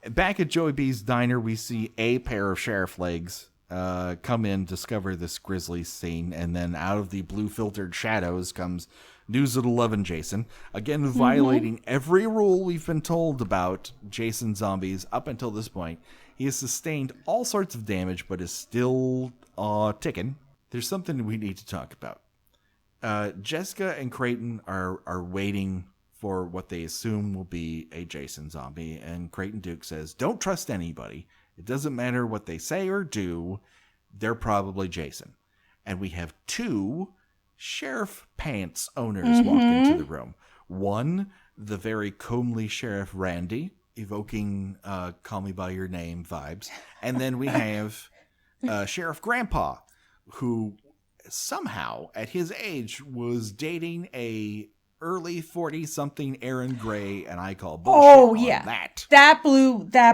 back at Joey B's diner, we see a pair of sheriff legs come in, discover this grisly scene, and then out of the blue filtered shadows comes News at 11 Jason, again violating every rule we've been told about Jason zombies up until this point. He has sustained all sorts of damage, but is still ticking. There's something we need to talk about. Jessica and Creighton are waiting for what they assume will be a Jason zombie, and Creighton Duke says, don't trust anybody. It doesn't matter what they say or do. They're probably Jason. And we have two sheriff pants owners walk into the room. One, the very comely Sheriff Randy, evoking Call Me By Your Name vibes. And then we have Sheriff Grandpa, who somehow, at his age, was dating a early 40-something Aaron Gray, and I call bullshit on that. That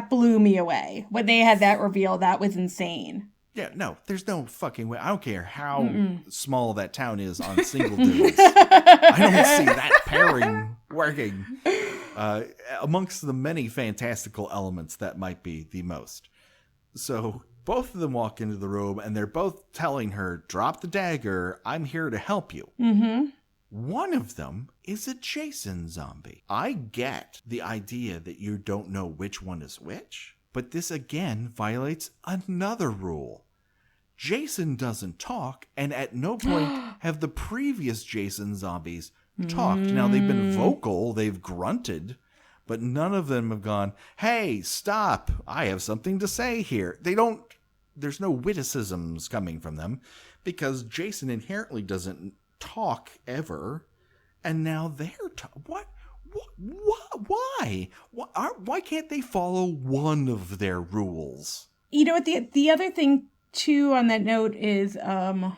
blew me away. When they had that reveal, that was insane. Yeah, no, there's no fucking way. I don't care how small that town is on single dudes. I don't see that pairing working. Amongst the many fantastical elements, that might be the most. So both of them walk into the room, and they're both telling her, drop the dagger, I'm here to help you. One of them is a Jason zombie. I get the idea that you don't know which one is which, but this again violates another rule. Jason doesn't talk, and at no point have the previous Jason zombies talked. Now, they've been vocal, they've grunted, but none of them have gone, hey, stop, I have something to say here. There's no witticisms coming from them, because Jason inherently doesn't talk ever, and now they're Why? Why can't they follow one of their rules? You know what? The other thing too on that note is oh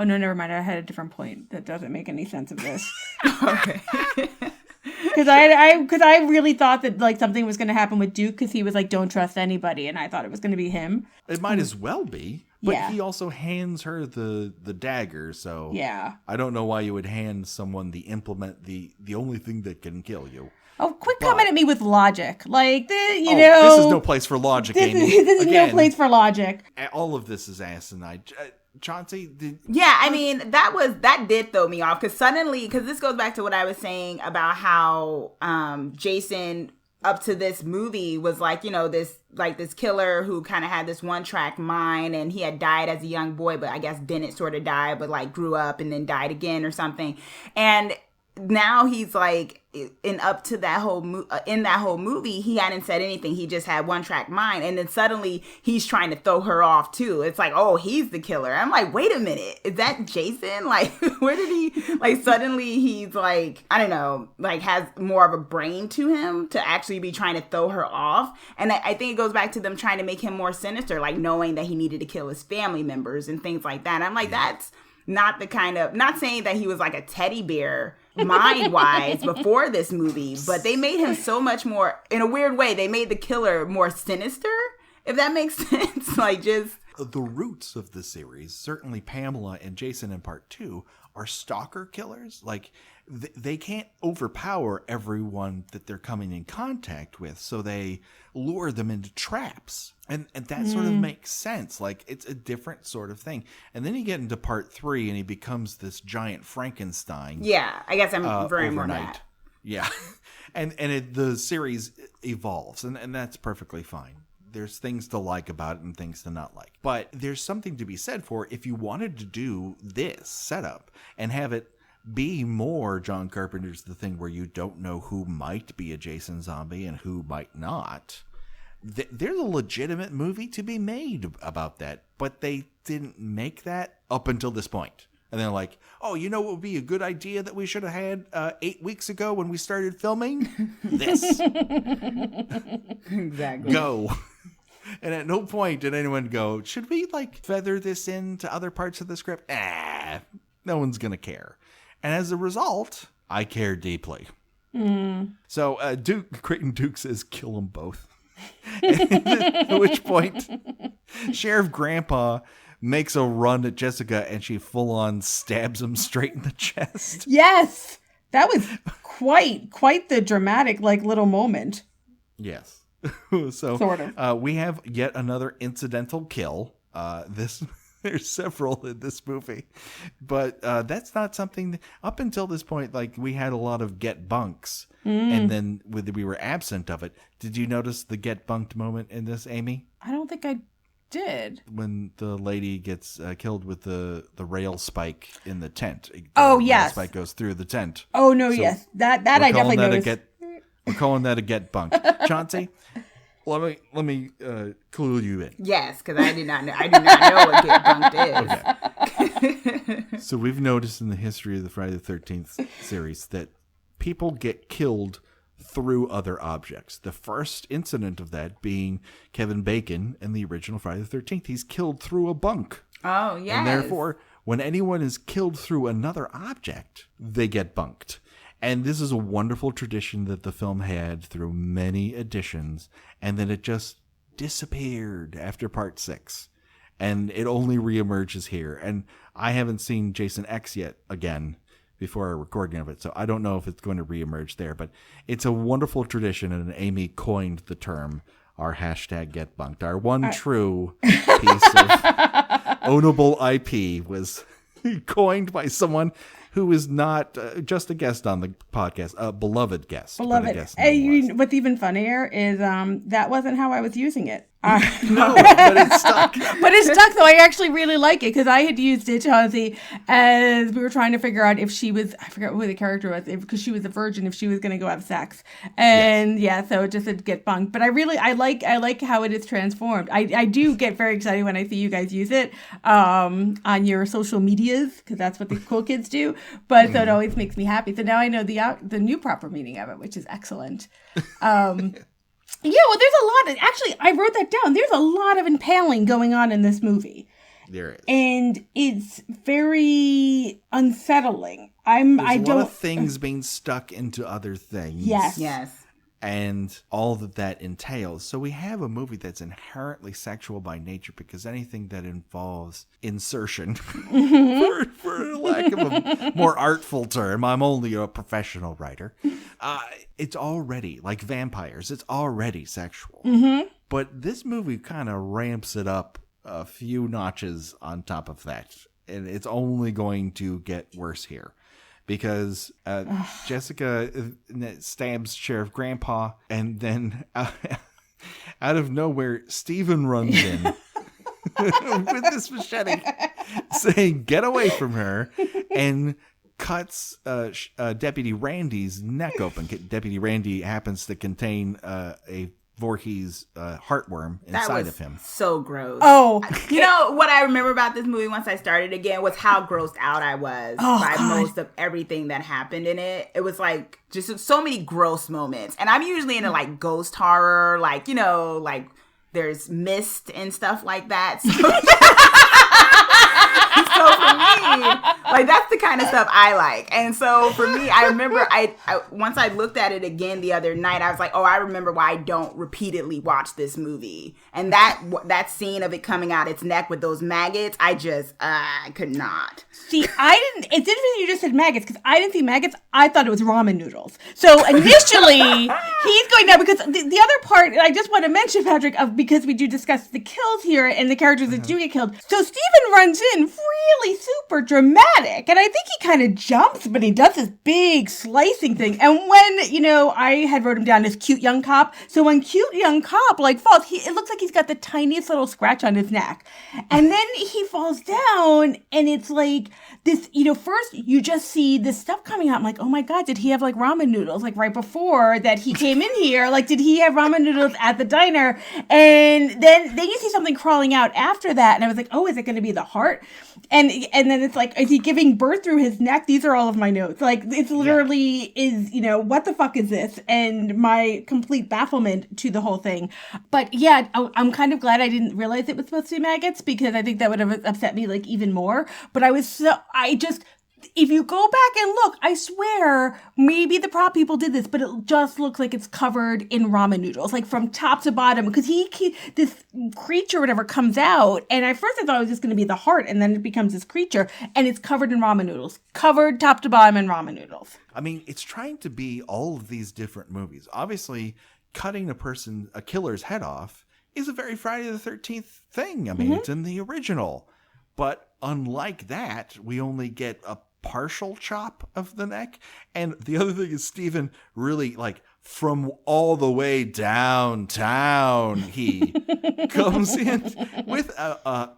no, never mind. I had a different point that doesn't make any sense of this. Okay. Because I really thought that like something was going to happen with Duke because he was like, don't trust anybody, and I thought it was going to be him. It might as well be, but Yeah. he also hands her the dagger, so Yeah. I don't know why you would hand someone the implement, the only thing that can kill you. Oh, quit coming at me with logic. Like, This is no place for logic, Amy. This is no place for logic. All of this is asinine. Chauncey, Yeah, I mean, that did throw me off because this goes back to what I was saying about how Jason up to this movie was like, you know, this killer who kind of had this one track mind, and he had died as a young boy, but I guess didn't sort of die, but like grew up and then died again or something. And now he's like, in that whole movie, he hadn't said anything. He just had one track mind. And then suddenly he's trying to throw her off too. It's like, oh, he's the killer. I'm like, wait a minute. Is that Jason? Like, where did he, like, suddenly he's like, I don't know, like has more of a brain to him to actually be trying to throw her off. And I think it goes back to them trying to make him more sinister, like knowing that he needed to kill his family members and things like that. And I'm like, that's not the kind of, not saying that he was like a teddy bear mind-wise before this movie, but they made him so much more, in a weird way, they made the killer more sinister, if that makes sense. Like, just the roots of the series, certainly Pamela and Jason in part 2, are stalker killers. Like, they can't overpower everyone that they're coming in contact with, so they lure them into traps. And that sort of makes sense. Like, it's a different sort of thing. And then you get into part 3 and he becomes this giant Frankenstein. Yeah, I guess I'm very more overnight. that. Yeah. And the series evolves, and that's perfectly fine. There's things to like about it and things to not like. But there's something to be said for if you wanted to do this setup and have it be more John Carpenter's The Thing, where you don't know who might be a Jason zombie and who might not. There's a legitimate movie to be made about that, but they didn't make that up until this point. And they're like, oh, you know what would be a good idea that we should have had 8 weeks ago when we started filming? This. Exactly. Go. And at no point did anyone go, should we like feather this into other parts of the script? No one's going to care. And as a result, I care deeply. So Creighton Duke says, kill them both. At which point, Sheriff Grandpa makes a run at Jessica and she full on stabs him straight in the chest. Yes, that was quite the dramatic like little moment. Yes. So sort of. We have yet another incidental kill. There's several in this movie, but that's not something up until this point. Like, we had a lot of get bunks, and then we were absent of it. Did you notice the get bunked moment in this, Amy? I don't think I did. When the lady gets killed with the rail spike in the tent. Oh, the yes. rail spike goes through the tent. Oh no, so yes, that I definitely noticed. We're calling that a get bunked. Chauncey, let me clue you in. Yes, because I do not know what get bunked is. Okay. So we've noticed in the history of the Friday the 13th series that people get killed through other objects. The first incident of that being Kevin Bacon in the original Friday the 13th. He's killed through a bunk. Oh, yes. And therefore, when anyone is killed through another object, they get bunked. And this is a wonderful tradition that the film had through many editions, and then it just disappeared after part 6. And it only reemerges here. And I haven't seen Jason X yet again before our recording of it, so I don't know if it's going to reemerge there. But it's a wonderful tradition, and Amy coined the term, our hashtag Get Bunked. Our one true piece of ownable IP was coined by someone who is not just a guest on the podcast, a beloved guest. Beloved. What's even funnier is that wasn't how I was using it. No, but it's stuck. But it's stuck, though. I actually really like it because I had used it, Chauncey, as we were trying to figure out if she was, I forgot who the character was, because she was a virgin, if she was going to go have sex. And so it just would get bunked. But I like how it is transformed. I do get very excited when I see you guys use it on your social medias, because that's what the cool kids do. But so it always makes me happy. So now I know the new proper meaning of it, which is excellent. Yeah, well, there's a lot. Actually, I wrote that down. There's a lot of impaling going on in this movie. There is. And it's very unsettling. There's a lot of things being stuck into other things. Yes. And all that entails. So we have a movie that's inherently sexual by nature, because anything that involves insertion, for lack of a more artful term, I'm only a professional writer, it's already, like vampires, it's already sexual. Mm-hmm. But this movie kind of ramps it up a few notches on top of that. And it's only going to get worse here. Because Jessica stabs Sheriff Grandpa, and then out of nowhere, Stephen runs in with this machete, saying, "Get away from her," and cuts Deputy Randy's neck open. Deputy Randy happens to contain a Voorhees heartworm inside of him. So gross. Oh, you know what I remember about this movie once I started again was how grossed out I was by most of everything that happened in it. It was like just so many gross moments, and I'm usually into like ghost horror, like like there's mist and stuff like that. So for me, like that's the kind of stuff I like. And so for me, I remember I once I looked at it again the other night, I was like, oh, I remember why I don't repeatedly watch this movie. And that scene of it coming out its neck with those maggots, I could not. See, it's interesting you just said maggots, because I didn't see maggots. I thought it was ramen noodles. So initially, he's going down, because the other part, I just want to mention, Patrick, because we do discuss the kills here and the characters that do get killed. So Stephen runs in really super dramatic, and I think he kind of jumps, but he does this big slicing thing. And when, I had wrote him down as cute young cop. So when cute young cop falls, it looks like he's got the tiniest little scratch on his neck. And then he falls down, and it's like this, first you just see this stuff coming out. I'm like, oh my God, did he have like ramen noodles like right before that he came in here? Like, did he have ramen noodles at the diner? And then you see something crawling out after that. And I was like, oh, is it going to be the heart? And then it's like, is he giving birth through his neck? These are all of my notes. Like, it's literally is, what the fuck is this? And my complete bafflement to the whole thing. But yeah, I'm kind of glad I didn't realize it was supposed to be maggots, because I think that would have upset me like even more. But if you go back and look, I swear maybe the prop people did this, but it just looks like it's covered in ramen noodles, like from top to bottom, because this creature, whatever, comes out. And at first I thought it was just going to be the heart, and then it becomes this creature, and it's covered in ramen noodles, covered top to bottom in ramen noodles. I mean, it's trying to be all of these different movies. Obviously, cutting a killer's head off is a very Friday the 13th thing. I mean, It's in the original. But unlike that, we only get a partial chop of the neck. And the other thing is, Stephen really, like, from all the way downtown, he comes in with a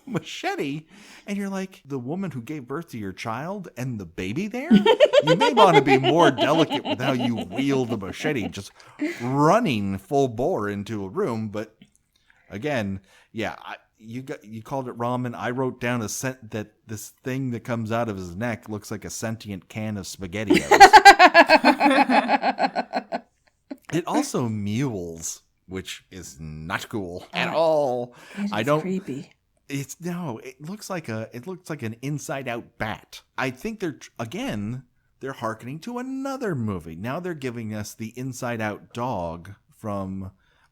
machete, and you're like, the woman who gave birth to your child and the baby there? You may want to be more delicate with how you wield the machete, just running full bore into a room. But again, yeah, you called it ramen. I wrote down that this thing that comes out of his neck looks like a sentient can of SpaghettiOs. It also mules, which is not cool at all. It is creepy. It looks like an inside out bat. I think they're hearkening to another movie. Now they're giving us the inside out dog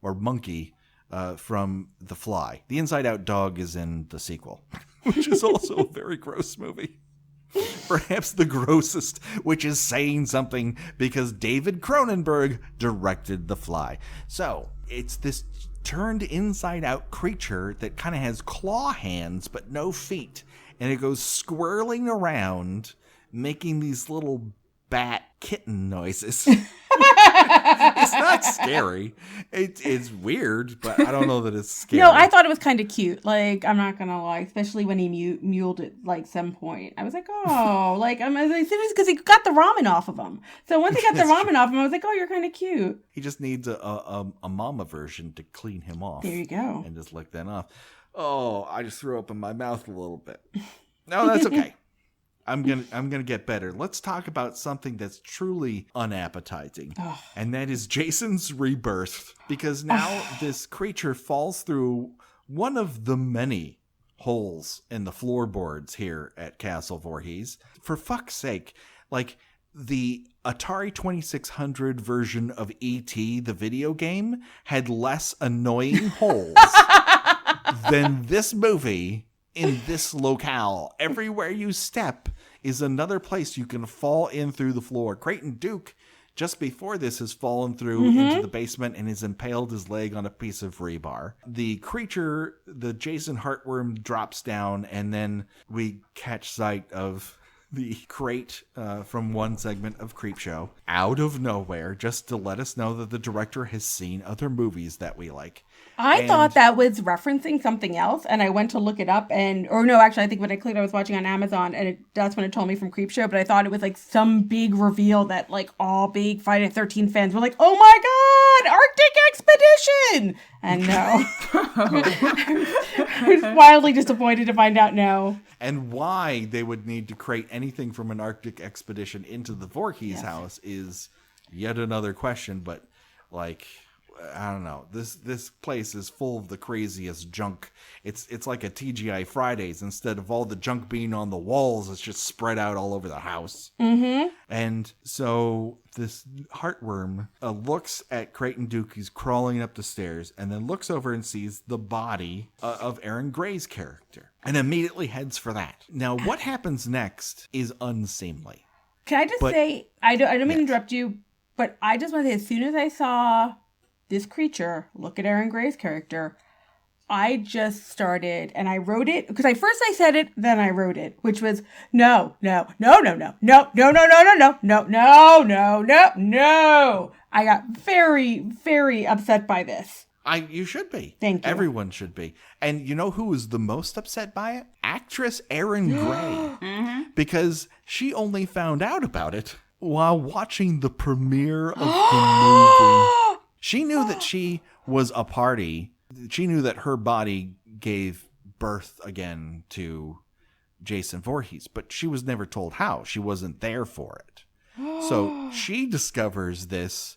monkey from The Fly. The inside out dog is in the sequel, which is also a very gross movie. Perhaps the grossest, which is saying something, because David Cronenberg directed The Fly. So it's this turned inside out creature that kind of has claw hands but no feet, and it goes swirling around making these little bat kitten noises. It's not scary. It's weird, but I don't know that it's scary. No, I thought it was kind of cute. Like, I'm not gonna lie, especially when he muled it like some point. I was like, oh, like I'm serious because he got the ramen off of him. So once he got the ramen off him, I was like, oh, you're kind of cute. He just needs a mama version to clean him off. There you go. And just lick that off. Oh, I just threw up in my mouth a little bit. No, that's okay. I'm gonna get better. Let's talk about something that's truly unappetizing, and that is Jason's rebirth. Because now this creature falls through one of the many holes in the floorboards here at Castle Voorhees. For fuck's sake, like the Atari 2600 version of E.T., the video game, had less annoying holes than this movie. In this locale, everywhere you step is another place you can fall in through the floor. Creighton Duke, just before this, has fallen through into the basement and has impaled his leg on a piece of rebar. The creature, the Jason Heartworm, drops down, and then we catch sight of the crate from one segment of Creepshow out of nowhere, just to let us know that the director has seen other movies that we like. I thought that was referencing something else, and I went to look it up, I think when I clicked, I was watching on Amazon, and that's when it told me from Creepshow, but I thought it was like some big reveal that like all big Friday the 13th fans were like, oh my god, Arctic Expedition! And no. I was wildly disappointed to find out no. And why they would need to crate anything from an Arctic expedition into the Voorhees house is yet another question, but like... I don't know. This place is full of the craziest junk. It's like a TGI Fridays. Instead of all the junk being on the walls, it's just spread out all over the house. Mm-hmm. And so this heartworm looks at Creighton Duke. He's crawling up the stairs, and then looks over and sees the body of Aaron Gray's character, and immediately heads for that. Now, what happens next is unseemly. Can I just say, I don't mean to interrupt you, but I just want to say, as soon as I saw this creature look at Aaron Gray's character, I just started, and I wrote it, because first I said it, then I wrote it, which was, no. I got very, very upset by this. You should be. Thank you. Everyone should be. And you know who was the most upset by it? Actress Erin Gray. Because she only found out about it while watching the premiere of the movie. She knew that she was a party. She knew that her body gave birth again to Jason Voorhees, but she was never told how. She wasn't there for it. So she discovers this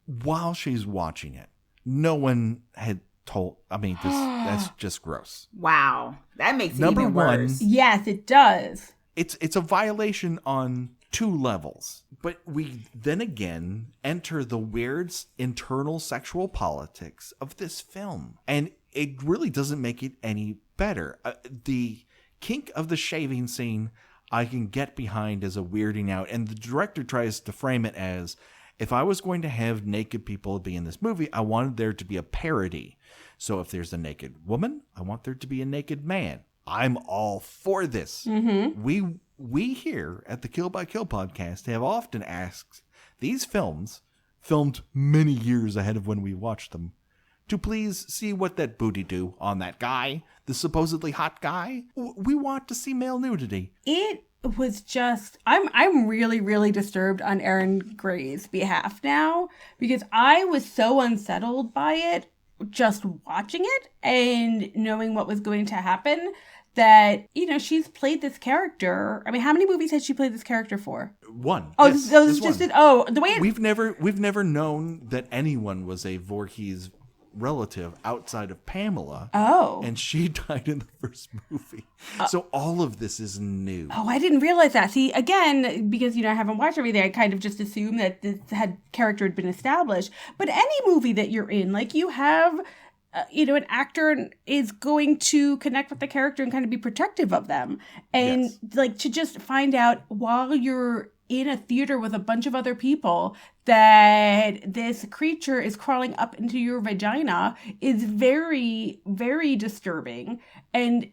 while she's watching it. No one had told. I mean, that's just gross. Wow. That makes it Number even one, worse. Yes, it does. It's a violation on 2 levels. But we then again enter the weird internal sexual politics of this film. And it really doesn't make it any better. The kink of the shaving scene I can get behind as a weirding out. And the director tries to frame it as, if I was going to have naked people be in this movie, I wanted there to be a parody. So if there's a naked woman, I want there to be a naked man. I'm all for this. Mm-hmm. We here at the Kill by Kill podcast have often asked these films, filmed many years ahead of when we watched them, to please see what that booty do on that guy, the supposedly hot guy. We want to see male nudity. It was just, I'm really, really disturbed on Aaron Gray's behalf now, because I was so unsettled by it just watching it and knowing what was going to happen. That, she's played this character. I mean, how many movies has she played this character for? 1. Oh, yes, this is just it. Oh, the way we've never known that anyone was a Voorhees relative outside of Pamela. Oh, and she died in the first movie. So all of this is new. Oh, I didn't realize that. See, again, because I haven't watched everything, I kind of just assumed that this character had been established. But any movie that you're in, like you have. An actor is going to connect with the character and kind of be protective of them. And yes. like to just find out while you're in a theater with a bunch of other people that this creature is crawling up into your vagina is very, very disturbing. And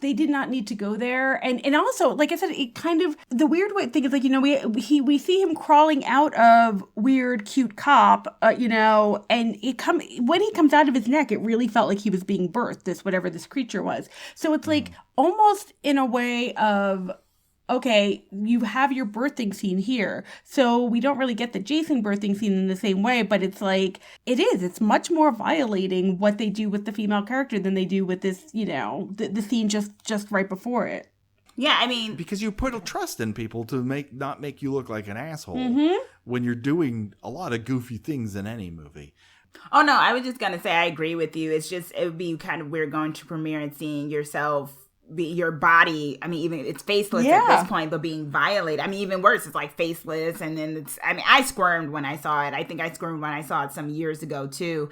they did not need to go there. And also, like I said, it kind of, the weird thing is, like, you know, we see him crawling out of weird, cute cop, you know, and when he comes out of his neck, it really felt like he was being birthed, whatever this creature was. So it's like almost in a way of, okay, you have your birthing scene here. So we don't really get the Jason birthing scene in the same way, but it's like, it's much more violating what they do with the female character than they do with this, you know, the scene just right before it. Yeah, I mean, because you put a trust in people to not make you look like an asshole when you're doing a lot of goofy things in any movie. Oh, no, I was just going to say, I agree with you. It's just, it would be kind of weird going to premiere and seeing yourself, your body, I mean, even it's faceless at this point, but being violated. I mean, even worse, it's like faceless. And then I squirmed when I saw it. I think I squirmed when I saw it some years ago too.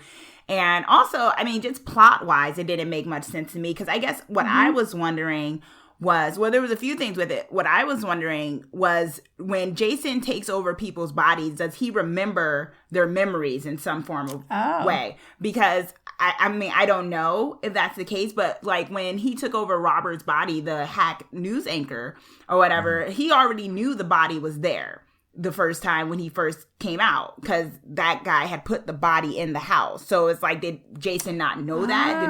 And also, I mean, just plot wise, it didn't make much sense to me, because I guess what I was wondering was, well, there was a few things with it. What I was wondering was, when Jason takes over people's bodies, does he remember their memories in some form of way? Because I mean, I don't know if that's the case, but like when he took over Robert's body, the hack news anchor or whatever, he already knew the body was there the first time when he first came out, because that guy had put the body in the house. So it's like, did Jason not know that?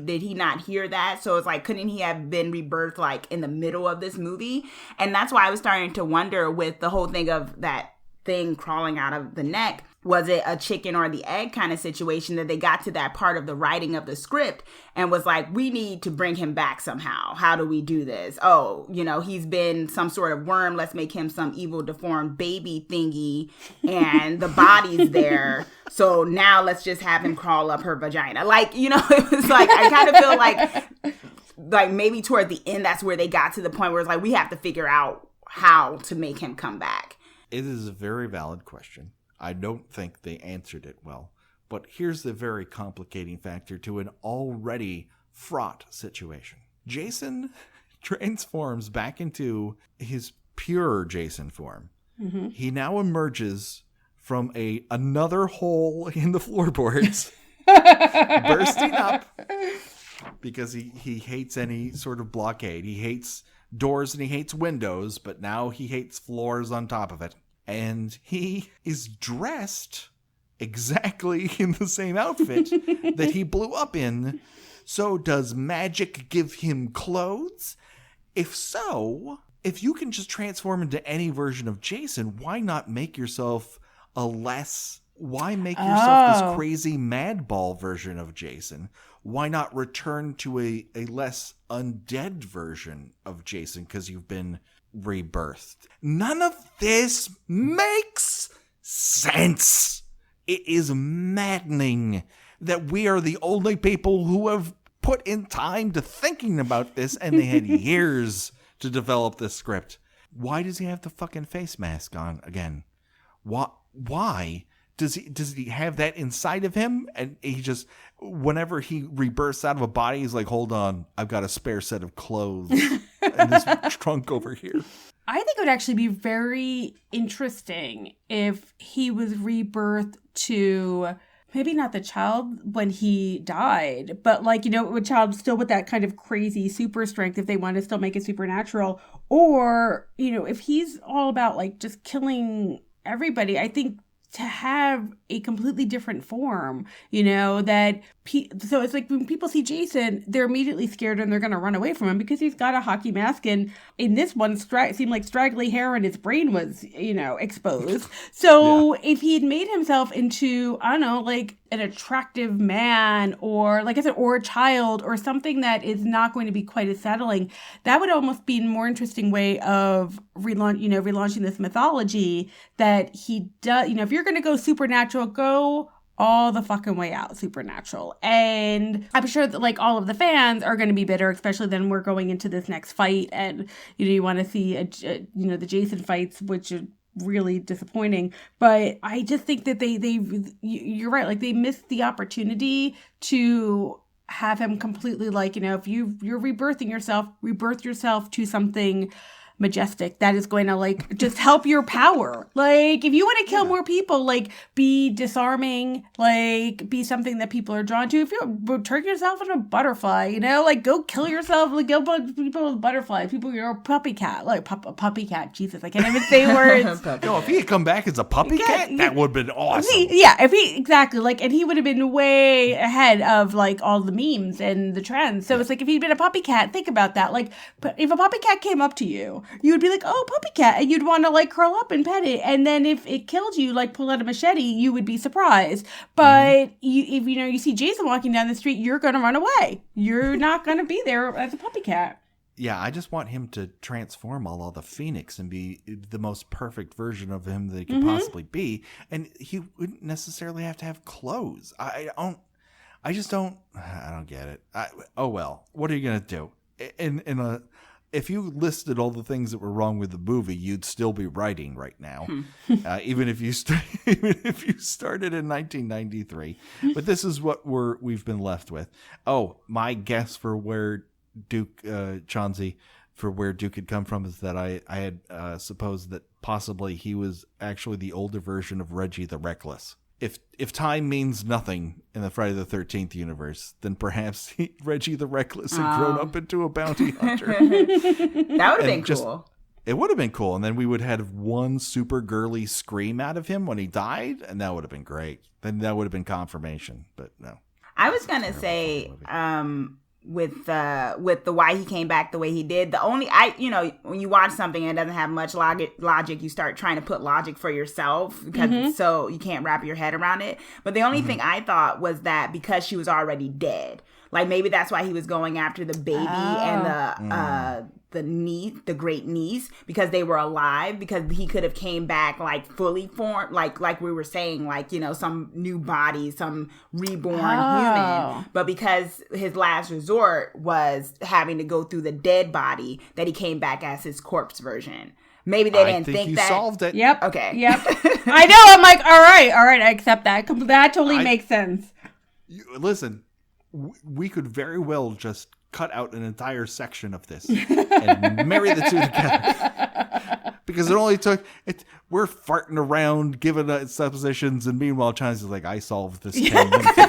Did he not hear that? So it's like, couldn't he have been rebirthed like in the middle of this movie? And that's why I was starting to wonder with the whole thing of that thing crawling out of the neck. Was it a chicken or the egg kind of situation that they got to that part of the writing of the script and was like, we need to bring him back somehow. How do we do this? Oh, you know, he's been some sort of worm. Let's make him some evil, deformed baby thingy. And the body's there. So now let's just have him crawl up her vagina. Like, you know, it was like, I kind of feel like maybe toward the end, that's where they got to the point where it's like, we have to figure out how to make him come back. It is a very valid question. I don't think they answered it well. But here's the very complicating factor to an already fraught situation. Jason transforms back into his pure Jason form. He now emerges from another hole in the floorboards, bursting up, because he hates any sort of blockade. He hates doors and he hates windows, but now he hates floors on top of it. And he is dressed exactly in the same outfit that he blew up in. So does magic give him clothes? If so, if you can just transform into any version of Jason, why not make yourself why make yourself this crazy madball version of Jason? Why not return to a less undead version of Jason because you've been rebirthed? None of this makes sense. It is maddening that we are the only people who have put in time to thinking about this, and they had years to develop this script. Why does he have the fucking face mask on again? Why? Does he have that inside of him? And he just, whenever he rebirths out of a body, he's like, hold on, I've got a spare set of clothes in this trunk over here. I think it would actually be very interesting if he was rebirthed to maybe not the child when he died, but like, you know, a child still with that kind of crazy super strength if they want to still make it supernatural. Or, you know, if he's all about like just killing everybody, I think to have a completely different form, you know, so it's like when people see Jason, they're immediately scared and they're going to run away from him because he's got a hockey mask, and in this one seemed like straggly hair and his brain was, you know, exposed. So if he had made himself into, I don't know, like an attractive man, or like I said, or a child, or something that is not going to be quite as settling, that would almost be a more interesting way of relaunching this mythology that he does. You know, if you're going to go supernatural, go all the fucking way out supernatural. And I'm sure that like all of the fans are going to be bitter, especially then we're going into this next fight, and you know, you want to see the Jason fights, which are really disappointing. But I just think that you're right, like they missed the opportunity to have him completely, like, you know, if you're rebirth yourself to something majestic, that is going to like just help your power. Like if you want to kill more people, like be disarming, like be something that people are drawn to. If you turn yourself into a butterfly, you know, like go kill yourself, like go people with butterflies, people, you're a puppy cat, like a puppy cat. Jesus, I can't even say words. No, if he had come back as a puppy cat, that would have been awesome. If he exactly, like, and he would have been way ahead of like all the memes and the trends. So it's like if he'd been a puppy cat, think about that. Like, if a puppy cat came up to you, you would be like, oh, puppy cat, and you'd want to like curl up and pet it. And then if it killed you, like pull out a machete, you would be surprised. But if you see Jason walking down the street, you're going to run away. You're not going to be there as a puppy cat. Yeah, I just want him to transform all the Phoenix and be the most perfect version of him that he could possibly be. And he wouldn't necessarily have to have clothes. I don't get it. Oh, well, what are you going to do? If you listed all the things that were wrong with the movie, you'd still be writing right now, even if you started in 1993. But this is what we've been left with. Oh, my guess for where Duke Chauncey, for where Duke had come from, is that I had supposed that possibly he was actually the older version of Reggie the Reckless. If time means nothing in the Friday the 13th universe, then perhaps Reggie the Reckless had grown up into a bounty hunter. That would have been cool. It would have been cool, and then we would have one super girly scream out of him when he died, and that would have been great. Then that would have been confirmation, but no. I was gonna say, with the why he came back the way he did, when you watch something and it doesn't have much logic, you start trying to put logic for yourself because so you can't wrap your head around it. But the only thing I thought was that because she was already dead, like maybe that's why he was going after the baby and the niece, the great niece, because they were alive, because he could have came back like fully formed, like we were saying, like, you know, some new body, some reborn human. But because his last resort was having to go through the dead body, that he came back as his corpse version. Maybe they didn't think that. Solved it. Yep. Okay. Yep. I know. I'm like, all right, I accept that. That totally makes sense. Listen, we could very well just cut out an entire section of this and marry the two together, because it only took it. We're farting around, giving suppositions, and meanwhile, Chauncey's like, "I solved this 10 minutes ago."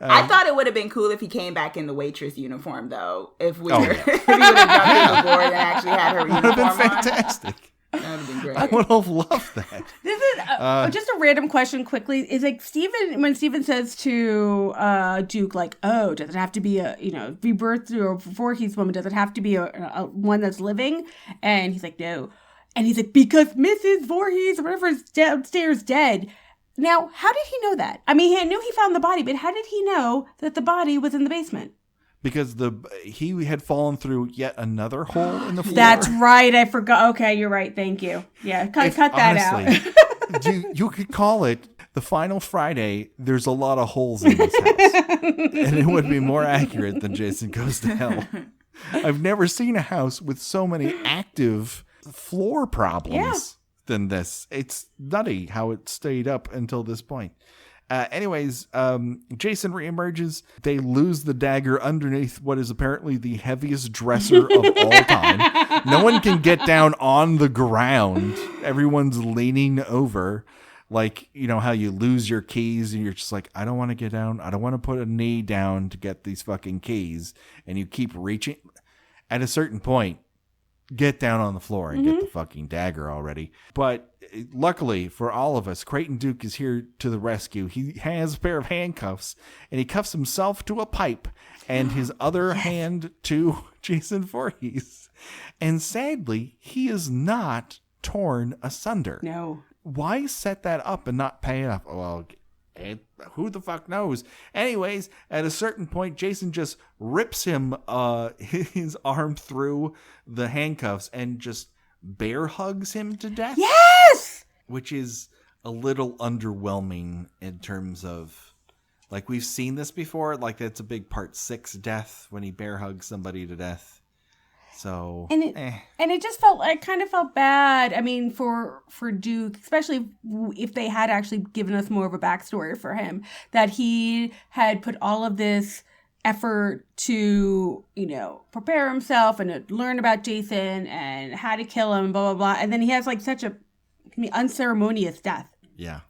I thought it would have been cool if he came back in the waitress uniform, though. If he would have jumped in the board and actually had her uniform on. That would have been fantastic. That would have been great. I would have loved that. This is just a random question quickly. Is like when Steven says to Duke, like, oh, does it have to be a, rebirth through a Voorhees woman? Does it have to be a one that's living? And he's like, no. And he's like, because Mrs. Voorhees or whatever is downstairs dead. Now, how did he know that? I mean, he knew he found the body, but how did he know that the body was in the basement? Because he had fallen through yet another hole in the floor. That's right. I forgot. Okay, you're right. Thank you. Yeah, cut that honestly, out. you could call it the Final Friday. There's a lot of holes in this house. And it would be more accurate than Jason Goes to Hell. I've never seen a house with so many active floor problems than this. It's nutty how it stayed up until this point. Anyways, Jason reemerges. They lose the dagger underneath what is apparently the heaviest dresser of all time. No one can get down on the ground. Everyone's leaning over. Like, you know how you lose your keys and you're just like, I don't want to get down. I don't want to put a knee down to get these fucking keys. And you keep reaching. At a certain point, get down on the floor and get the fucking dagger already. But luckily for all of us, Creighton Duke is here to the rescue. He has a pair of handcuffs, and he cuffs himself to a pipe and his other hand to Jason Voorhees. And sadly, he is not torn asunder. No. Why set that up and not pay it off? Well, who the fuck knows? Anyways, at a certain point, Jason just rips him his arm through the handcuffs and just bear hugs him to death. Yes! Which is a little underwhelming in terms of, like, we've seen this before. Like, that's a big Part 6 death when he bear hugs somebody to death. So and it just felt, I kind of felt bad. I mean, for Duke, especially if they had actually given us more of a backstory for him, that he had put all of this effort to, prepare himself and to learn about Jason and how to kill him, blah, blah, blah. And then he has like such a unceremonious death. Yeah.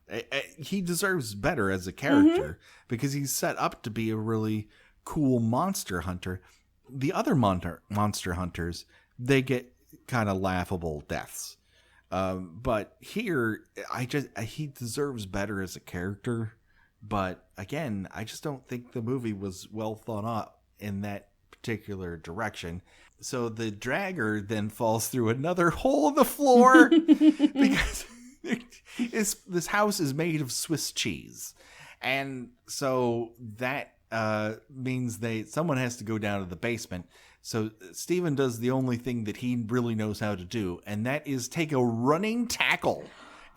He deserves better as a character because he's set up to be a really cool monster hunter. The other monster hunters, they get kind of laughable deaths. But here, he deserves better as a character. But again, I just don't think the movie was well thought out in that particular direction. So the dragger then falls through another hole in the floor because this house is made of Swiss cheese. And so that means someone has to go down to the basement. So Steven does the only thing that he really knows how to do, and that is take a running tackle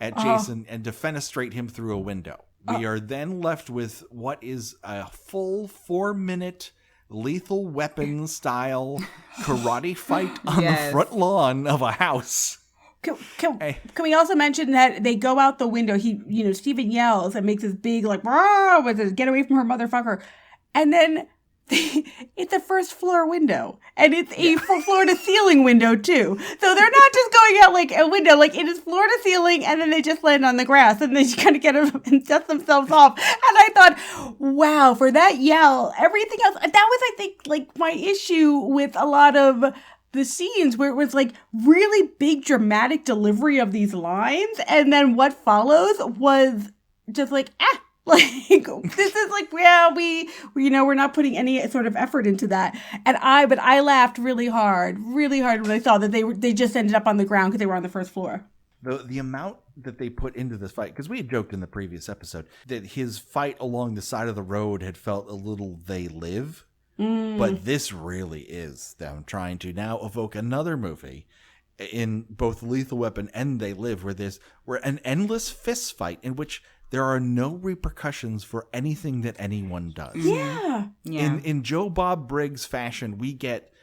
at Jason and defenestrate him through a window. We are then left with what is a full 4-minute Lethal Weapon style karate fight on the front lawn of a house. Can we also mention that they go out the window? Steven yells and makes this big "rah" with his "get away from her, motherfucker," and then it's a first floor window, and it's a floor to ceiling window too. So they're not just going out like a window; like it is floor to ceiling, and then they just land on the grass, and they just kind of get them and dust themselves off. And I thought, wow, for that yell, everything else. That was, I think, like my issue with a lot of the scenes where it was like really big dramatic delivery of these lines, and then what follows was just like like this is like, we're not putting any sort of effort into that. But I laughed really hard when I saw that they just ended up on the ground because they were on the first floor. The amount that they put into this fight, because we had joked in the previous episode that his fight along the side of the road had felt a little They Live. But this really is them trying to now evoke another movie in both Lethal Weapon and They Live, where an endless fist fight in which there are no repercussions for anything that anyone does. Yeah. In Joe Bob Briggs fashion, we get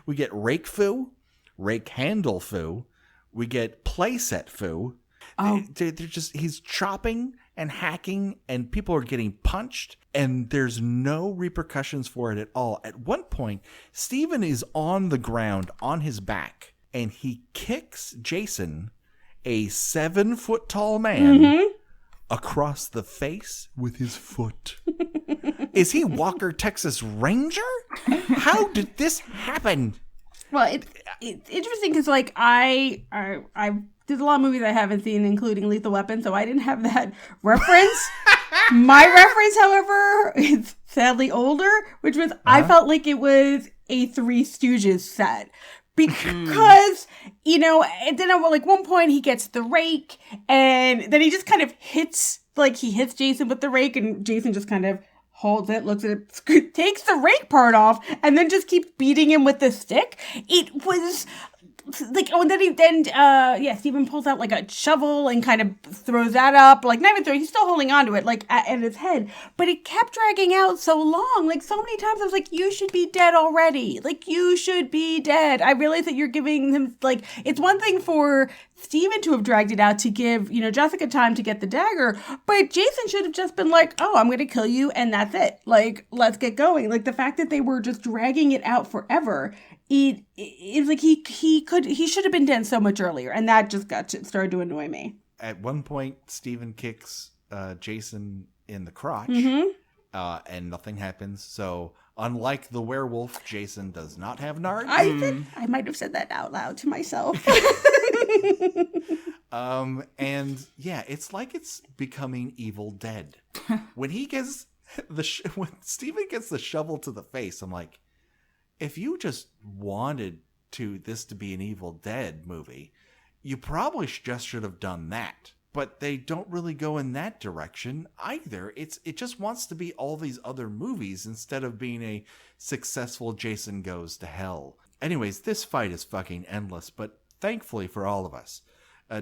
rake foo, rake handle foo, we get playset foo. They're just, he's chopping and hacking, and people are getting punched, and there's no repercussions for it at all. At one point, Steven is on the ground on his back, and he kicks Jason, a 7-foot-tall man, across the face with his foot. Is he Walker, Texas Ranger? How did this happen? Well, it's interesting because, like, I there's a lot of movies I haven't seen, including Lethal Weapon, so I didn't have that reference. My reference, however, is sadly older, which was I felt like it was a Three Stooges set. Because, and then at one point he gets the rake, and then he just kind of hits Jason with the rake, and Jason just kind of holds it, looks at it, takes the rake part off, and then just keeps beating him with the stick. It was like, and then Steven pulls out like a shovel and kind of throws that up, like not even throw, he's still holding onto it, like at his head, but it kept dragging out so long, like so many times I was like, you should be dead already, like you should be dead. I realize that you're giving him, like, it's one thing for Steven to have dragged it out to give, Jessica time to get the dagger, but Jason should have just been like, oh, I'm gonna kill you and that's it, like, let's get going. Like the fact that they were just dragging it out forever, it's like he should have been dead so much earlier, and that just started to annoy me. At one point, Steven kicks Jason in the crotch, and nothing happens. So, unlike the werewolf, Jason does not have nards. I might have said that out loud to myself. And yeah, it's like it's becoming Evil Dead. When when Steven gets the shovel to the face, I'm like, if you just wanted this to be an Evil Dead movie, you probably just should have done that. But they don't really go in that direction either. It just wants to be all these other movies instead of being a successful Jason Goes to Hell. Anyways, this fight is fucking endless, but thankfully for all of us,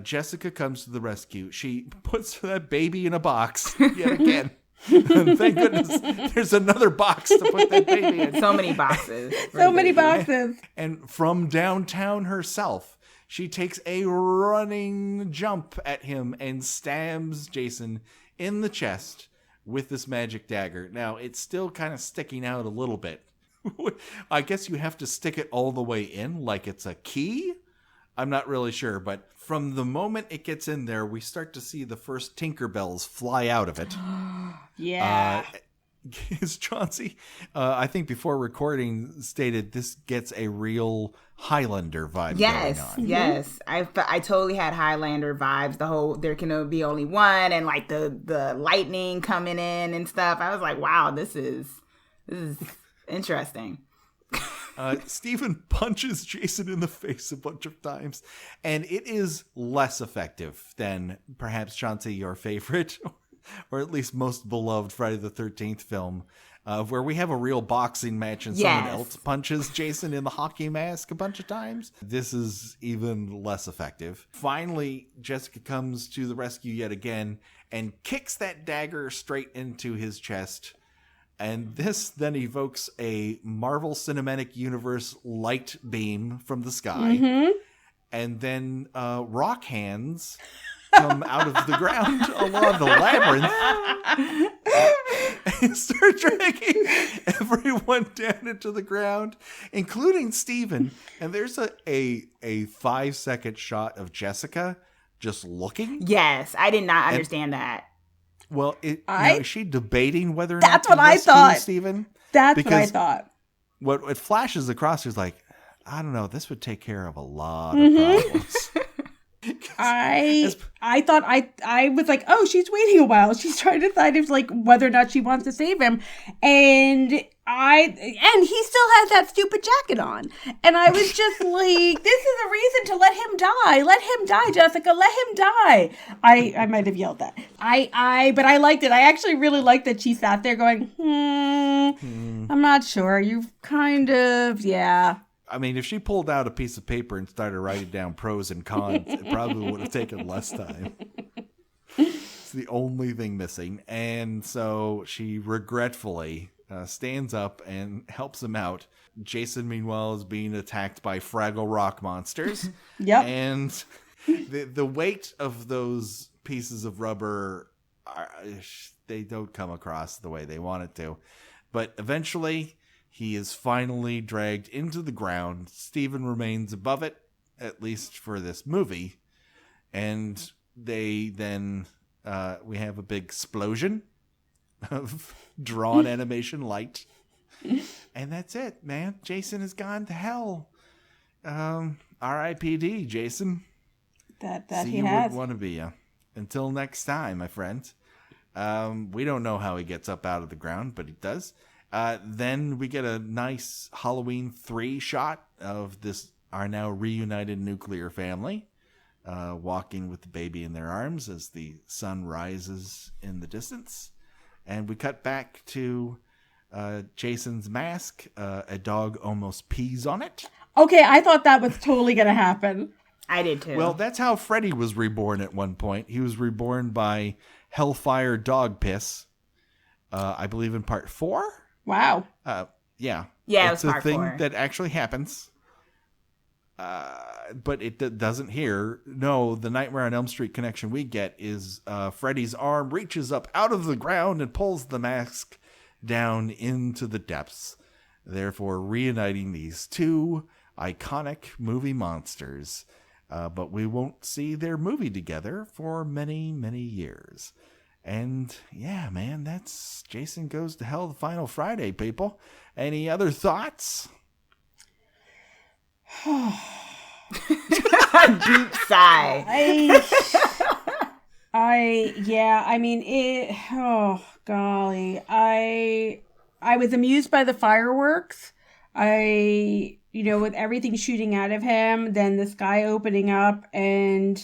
Jessica comes to the rescue. She puts that baby in a box yet again. Thank goodness there's another box to put that baby in. So many boxes. So many boxes. And from downtown herself, she takes a running jump at him and stabs Jason in the chest with this magic dagger. Now, it's still kind of sticking out a little bit. I guess you have to stick it all the way in like it's a key. I'm not really sure, but from the moment it gets in there, we start to see the first Tinkerbells fly out of it. Yeah. Is Chauncey, I think before recording, stated this gets a real Highlander vibe going on. Yes. I totally had Highlander vibes. The whole there can be only one, and like the lightning coming in and stuff. I was like, wow, this is interesting. Stephen punches Jason in the face a bunch of times, and it is less effective than perhaps Chauncey, your favorite, or at least most beloved Friday the 13th film, where we have a real boxing match and someone else punches Jason in the hockey mask a bunch of times. This is even less effective. Finally, Jessica comes to the rescue yet again and kicks that dagger straight into his chest. And this then evokes a Marvel Cinematic Universe light beam from the sky. Mm-hmm. And then rock hands come out of the ground along the labyrinth and start dragging everyone down into the ground, including Steven. And there's a 5-second shot of Jessica just looking. Yes, I did not understand that. Well, is she debating whether or not that's what I thought, Steven? That's what I thought. What it flashes across is like, I don't know, this would take care of a lot of problems. I thought I was like, oh, she's waiting a while. She's trying to decide if like whether or not she wants to save him, and he still has that stupid jacket on, and I was just like, this is a reason to let him die. Let him die, Jessica. Let him die. I might have yelled that. But I liked it. I actually really liked that she sat there going, I'm not sure. You've kind of, yeah. I mean, if she pulled out a piece of paper and started writing down pros and cons, it probably would have taken less time. It's the only thing missing. And so she regretfully stands up and helps him out. Jason, meanwhile, is being attacked by Fraggle Rock monsters. Yep. And the weight of those pieces of rubber, they don't come across the way they want it to. But eventually, he is finally dragged into the ground. Steven remains above it, at least for this movie. And they then, we have a big explosion of drawn animation light. And that's it, man. Jason has gone to hell. R.I.P.D., Jason. That See he you has. would want to be you. Until next time, my friend. We don't know how he gets up out of the ground, but he does. Then we get a nice Halloween 3 shot of our now reunited nuclear family walking with the baby in their arms as the sun rises in the distance. And we cut back to Jason's mask. A dog almost pees on it. Okay, I thought that was totally going to happen. I did too. Well, that's how Freddy was reborn at one point. He was reborn by Hellfire Dog Piss, I believe in part 4. Wow. Yeah. Yeah, it's it was a part thing 4. that actually happens. But it doesn't here. No, the Nightmare on Elm Street connection we get is Freddy's arm reaches up out of the ground and pulls the mask down into the depths, therefore reuniting these two iconic movie monsters. But we won't see their movie together for many, many years. And yeah, man, that's Jason Goes to Hell, the final Friday, people. Any other thoughts? Deep sigh. I mean, oh, golly. I was amused by the fireworks. With everything shooting out of him, then the sky opening up, and,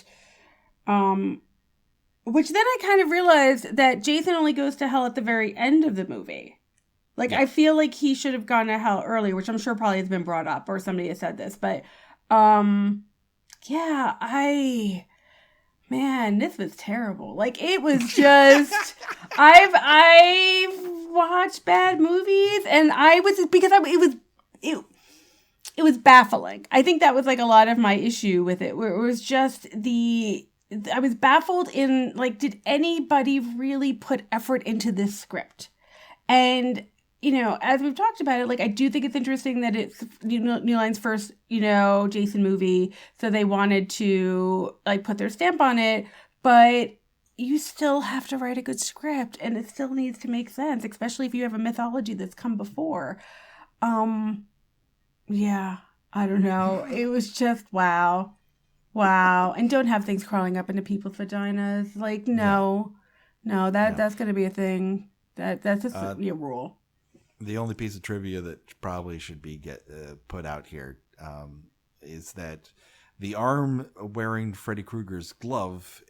which then I kind of realized that Jason only goes to hell at the very end of the movie. Like, yeah. I feel like he should have gone to hell earlier, which I'm sure probably has been brought up or somebody has said this. But, man, this was terrible. Like, it was just, I've watched bad movies, and it was baffling. I think that was like a lot of my issue with it, where it was just I was baffled in, like, did anybody really put effort into this script? And, you know, as we've talked about it, like, I do think it's interesting that it's New Line's first, you know, Jason movie. So they wanted to, like, put their stamp on it. But you still have to write a good script, and it still needs to make sense, especially if you have a mythology that's come before. Yeah, I don't know. It was just, wow. And don't have things crawling up into people's vaginas. Like, no, that's going to be a thing. That's just a rule. The only piece of trivia that probably should be put out here is that the arm wearing Freddy Krueger's glove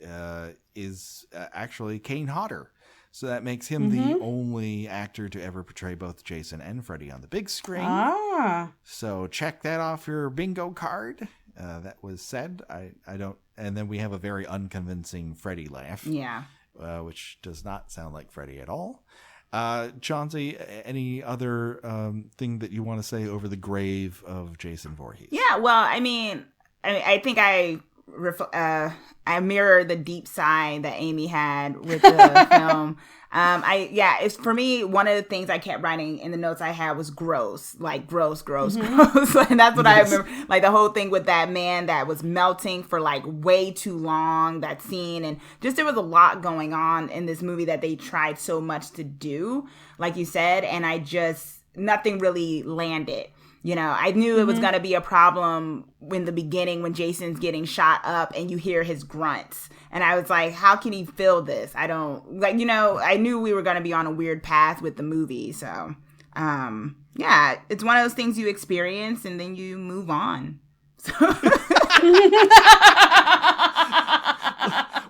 is actually Kane Hodder. So that makes him the only actor to ever portray both Jason and Freddy on the big screen. So check that off your bingo card. That was said. I don't. And then we have a very unconvincing Freddy laugh. Yeah. Which does not sound like Freddy at all. Chauncey, any other thing that you want to say over the grave of Jason Voorhees? Yeah, well, I think I mirror the deep sigh that Amy had with the film. It's for me, one of the things I kept writing in the notes I had was gross, like gross. And that's what I remember. Like the whole thing with that man that was melting for like way too long, that scene. And just there was a lot going on in this movie that they tried so much to do, like you said. And nothing really landed. You know, I knew it was going to be a problem in the beginning when Jason's getting shot up and you hear his grunts. And I was like, how can he feel this? I don't, like, you know, I knew we were going to be on a weird path with the movie. So, yeah, it's one of those things you experience and then you move on. So.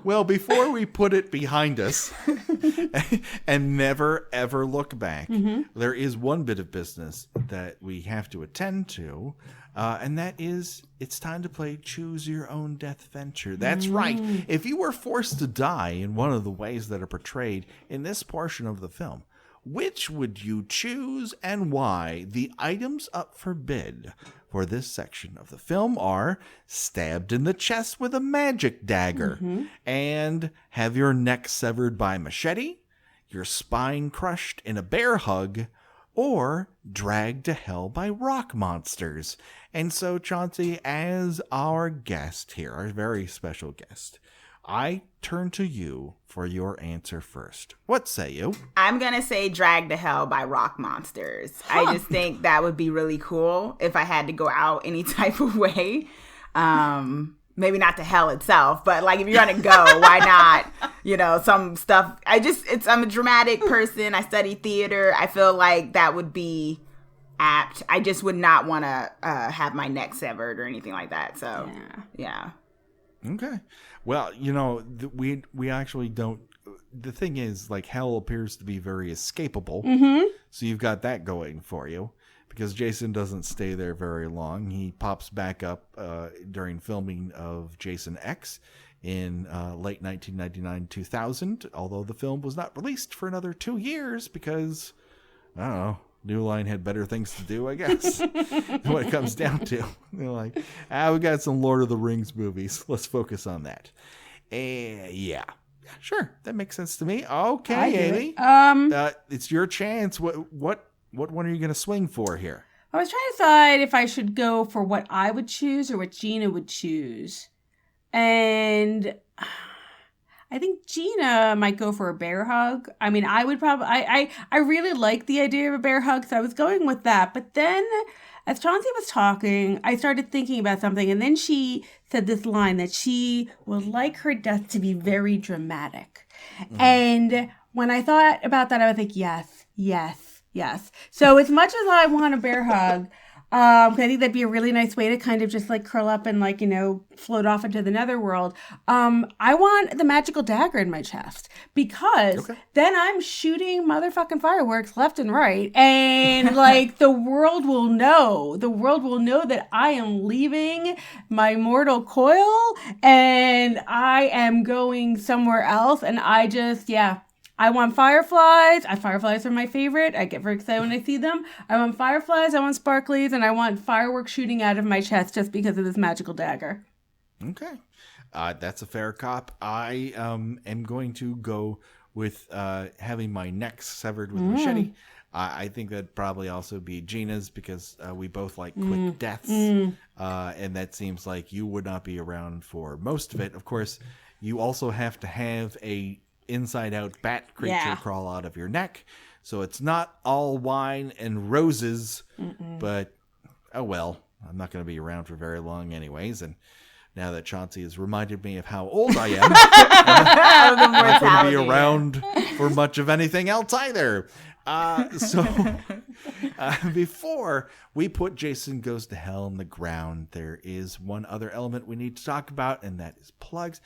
Well, before we put it behind us and never, ever look back, there is one bit of business that we have to attend to, and that is it's time to play Choose Your Own Deathventure. That's right. If you were forced to die in one of the ways that are portrayed in this portion of the film, which would you choose and why? The items up for bid for this section of the film are stabbed in the chest with a magic dagger and have your neck severed by machete, your spine crushed in a bear hug, or dragged to hell by rock monsters. And so, Chauncey, as our guest here, our very special guest, I turn to you for your answer first. What say you? I'm going to say Drag to Hell by Rock Monsters. I just think that would be really cool if I had to go out any type of way. Maybe not to hell itself, but like if you're going to go, why not? You know, some stuff. I'm a dramatic person. I study theater. I feel like that would be apt. I just would not want to have my neck severed or anything like that. So, yeah. Okay. Well, you know, we actually don't. The thing is, like, hell appears to be very escapable. So you've got that going for you because Jason doesn't stay there very long. He pops back up during filming of Jason X in late 1999-2000, although the film was not released for another 2 years because, I don't know, New Line had better things to do, I guess. What it comes down to. They're like, we got some Lord of the Rings movies. Let's focus on that. Yeah. Sure. That makes sense to me. Okay, Amy. It's your chance. What one are you going to swing for here? I was trying to decide if I should go for what I would choose or what Gena would choose. And I think Gena might go for a bear hug. I mean, I would probably, I really like the idea of a bear hug, so I was going with that. But then, as Chauncey was talking, I started thinking about something, and then she said this line that she would like her death to be very dramatic. And when I thought about that, I was like, yes. So as much as I want a bear hug, I think that'd be a really nice way to kind of just like curl up and like, you know, float off into the netherworld. I want the magical dagger in my chest because then I'm shooting motherfucking fireworks left and right. And like the world will know that I am leaving my mortal coil and I am going somewhere else. And I just, I want fireflies. Fireflies are my favorite. I get very excited when I see them. I want fireflies, I want sparklies, and I want fireworks shooting out of my chest just because of this magical dagger. Okay. That's a fair cop. I am going to go with having my neck severed with a machete. I think that'd probably also be Gena's because we both like quick deaths. And that seems like you would not be around for most of it. Of course, you also have to have a inside-out bat creature crawl out of your neck. So it's not all wine and roses, but oh well. I'm not going to be around for very long anyways. And now that Chauncey has reminded me of how old I am, I'm not going to be around for much of anything else either. Before we put Jason Goes to Hell in the ground, there is one other element we need to talk about, and that is plugs.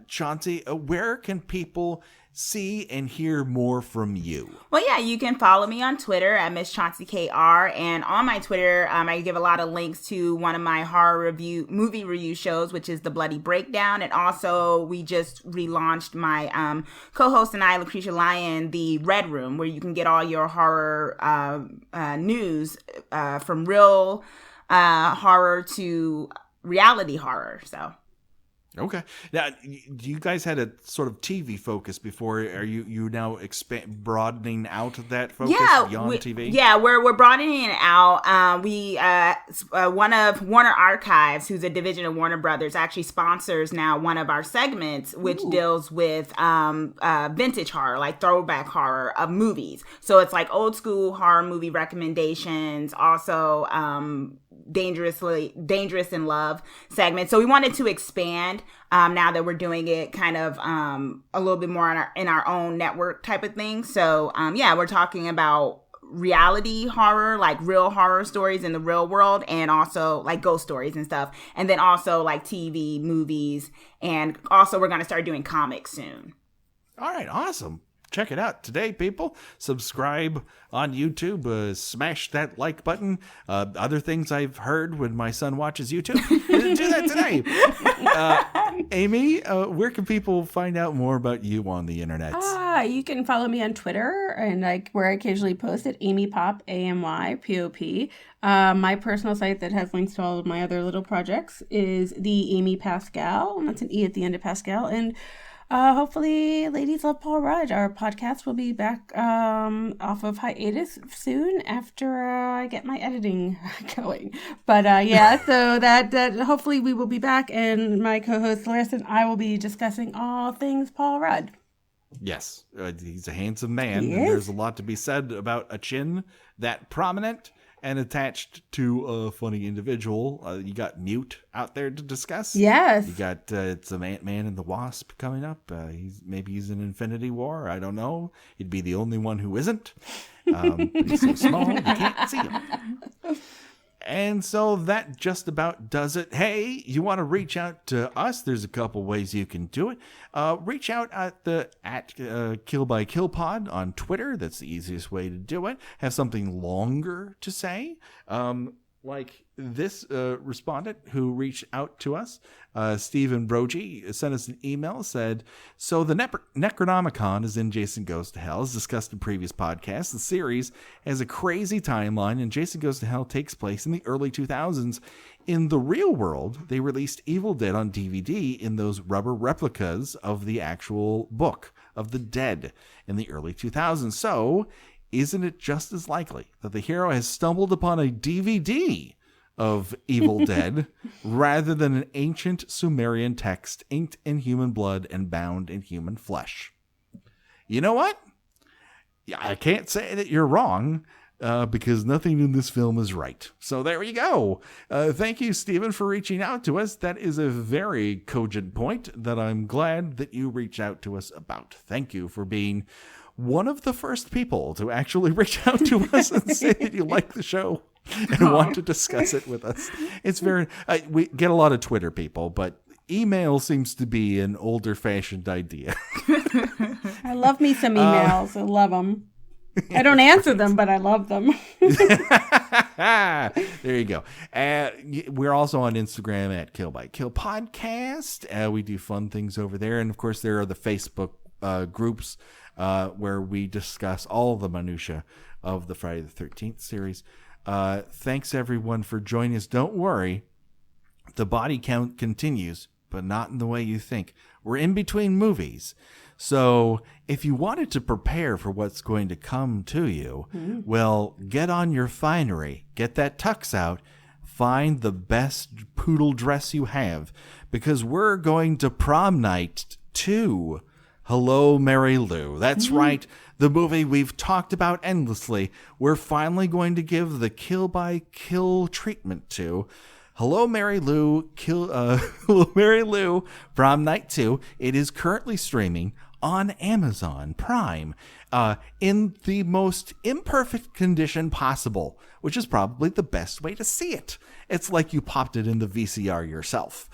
Chauncey, where can people see and hear more from you? Well, yeah, you can follow me on Twitter at Miss Chauncey KR, and on my Twitter, I give a lot of links to one of my movie review shows, which is The Bloody Breakdown, and also we just relaunched my co-host and I, Lucretia Lyon, The Red Room, where you can get all your horror news from real horror to reality horror. So. Okay. Now, you guys had a sort of TV focus before. Are you now broadening out that focus beyond TV? Yeah, we're broadening it out. One of Warner Archives, who's a division of Warner Brothers, actually sponsors now one of our segments, which deals with vintage horror, like throwback horror of movies. So it's like old school horror movie recommendations, also Dangerous in Love segment. So we wanted to expand now that we're doing it kind of a little bit more in our own network type of thing. So we're talking about reality horror, like real horror stories in the real world, and also like ghost stories and stuff, and then also like TV, movies, and also we're going to start doing comics soon. All right, awesome. Check it out today, people. Subscribe on YouTube. Smash that like button. Other things I've heard when my son watches YouTube. Do that today. Amy, where can people find out more about you on the internet? You can follow me on Twitter, and where I occasionally post at Amy Pop, AMYPOP. My personal site that has links to all of my other little projects is the Amy Pascale, and that's an E at the end of Pascal. And hopefully Ladies Love Paul Rudd, our podcast, will be back off of hiatus soon after I get my editing going. But so that hopefully we will be back, and my co-host Larissa and I will be discussing all things Paul Rudd. Yes, he's a handsome man, and there's a lot to be said about a chin that prominent and attached to a funny individual. You got Mute out there to discuss. Yes. You got some Ant-Man and the Wasp coming up. He's in Infinity War. I don't know. He'd be the only one who isn't. But he's so small, you can't see him. And so that just about does it. Hey, you want to reach out to us? There's a couple ways you can do it. Reach out at Kill by Kill Pod on Twitter. That's the easiest way to do it. Have something longer to say. Like this respondent who reached out to us, Stephen Brogy, sent us an email, said, so the Necronomicon is in Jason Goes to Hell, as discussed in previous podcasts. The series has a crazy timeline, and Jason Goes to Hell takes place in the early 2000s. In the real world, they released Evil Dead on DVD in those rubber replicas of the actual Book of the Dead in the early 2000s. So, isn't it just as likely that the hero has stumbled upon a DVD of Evil Dead rather than an ancient Sumerian text inked in human blood and bound in human flesh? You know what? I can't say that you're wrong, because nothing in this film is right. So there you go. Thank you, Stephen, for reaching out to us. That is a very cogent point that I'm glad that you reached out to us about. Thank you for being one of the first people to actually reach out to us and say that you like the show and want to discuss it with us. It's very, we get a lot of Twitter people, but email seems to be an older fashioned idea. I love me some emails. I love them. I don't answer them, but I love them. There you go. We're also on Instagram at Kill by Kill Podcast. We do fun things over there. And of course, there are the Facebook groups where we discuss all the minutia of the Friday the 13th series. Thanks everyone for joining us. Don't worry, The body count continues, but not in the way you think. We're in between movies. So if you wanted to prepare for what's going to come to you, well, get on your finery, get that tux out, find the best poodle dress you have, because we're going to prom night to Hello, Mary Lou. That's right, the movie we've talked about endlessly. We're finally going to give the kill-by-kill treatment to. Hello, Mary Lou, Hello, Mary Lou, Prom Night 2. It is currently streaming on Amazon Prime in the most imperfect condition possible, which is probably the best way to see it. It's like you popped it in the VCR yourself.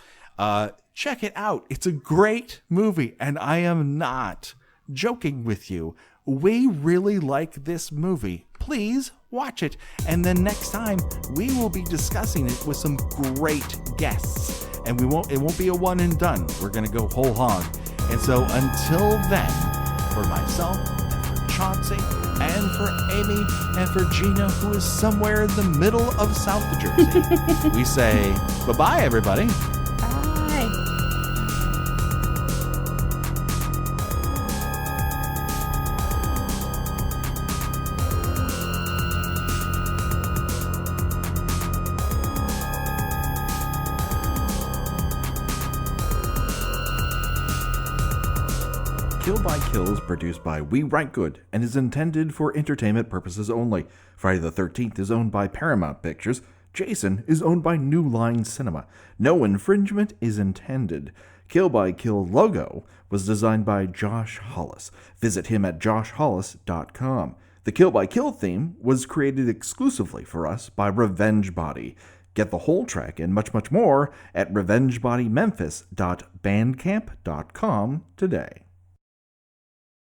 Check it out. It's a great movie, and I am not joking with you. We really like this movie. Please watch it. And then next time, we will be discussing it with some great guests. And it won't be a one and done. We're going to go whole hog. And so until then, for myself, and for Chauncey, and for Amy, and for Gena, who is somewhere in the middle of South Jersey, we say bye-bye, everybody. Kill by Kill is produced by We Write Good and is intended for entertainment purposes only. Friday the 13th is owned by Paramount Pictures. Jason is owned by New Line Cinema. No infringement is intended. Kill by Kill logo was designed by Josh Hollis. Visit him at joshhollis.com. The Kill by Kill theme was created exclusively for us by Revenge Body. Get the whole track and much, much more at revengebodymemphis.bandcamp.com today.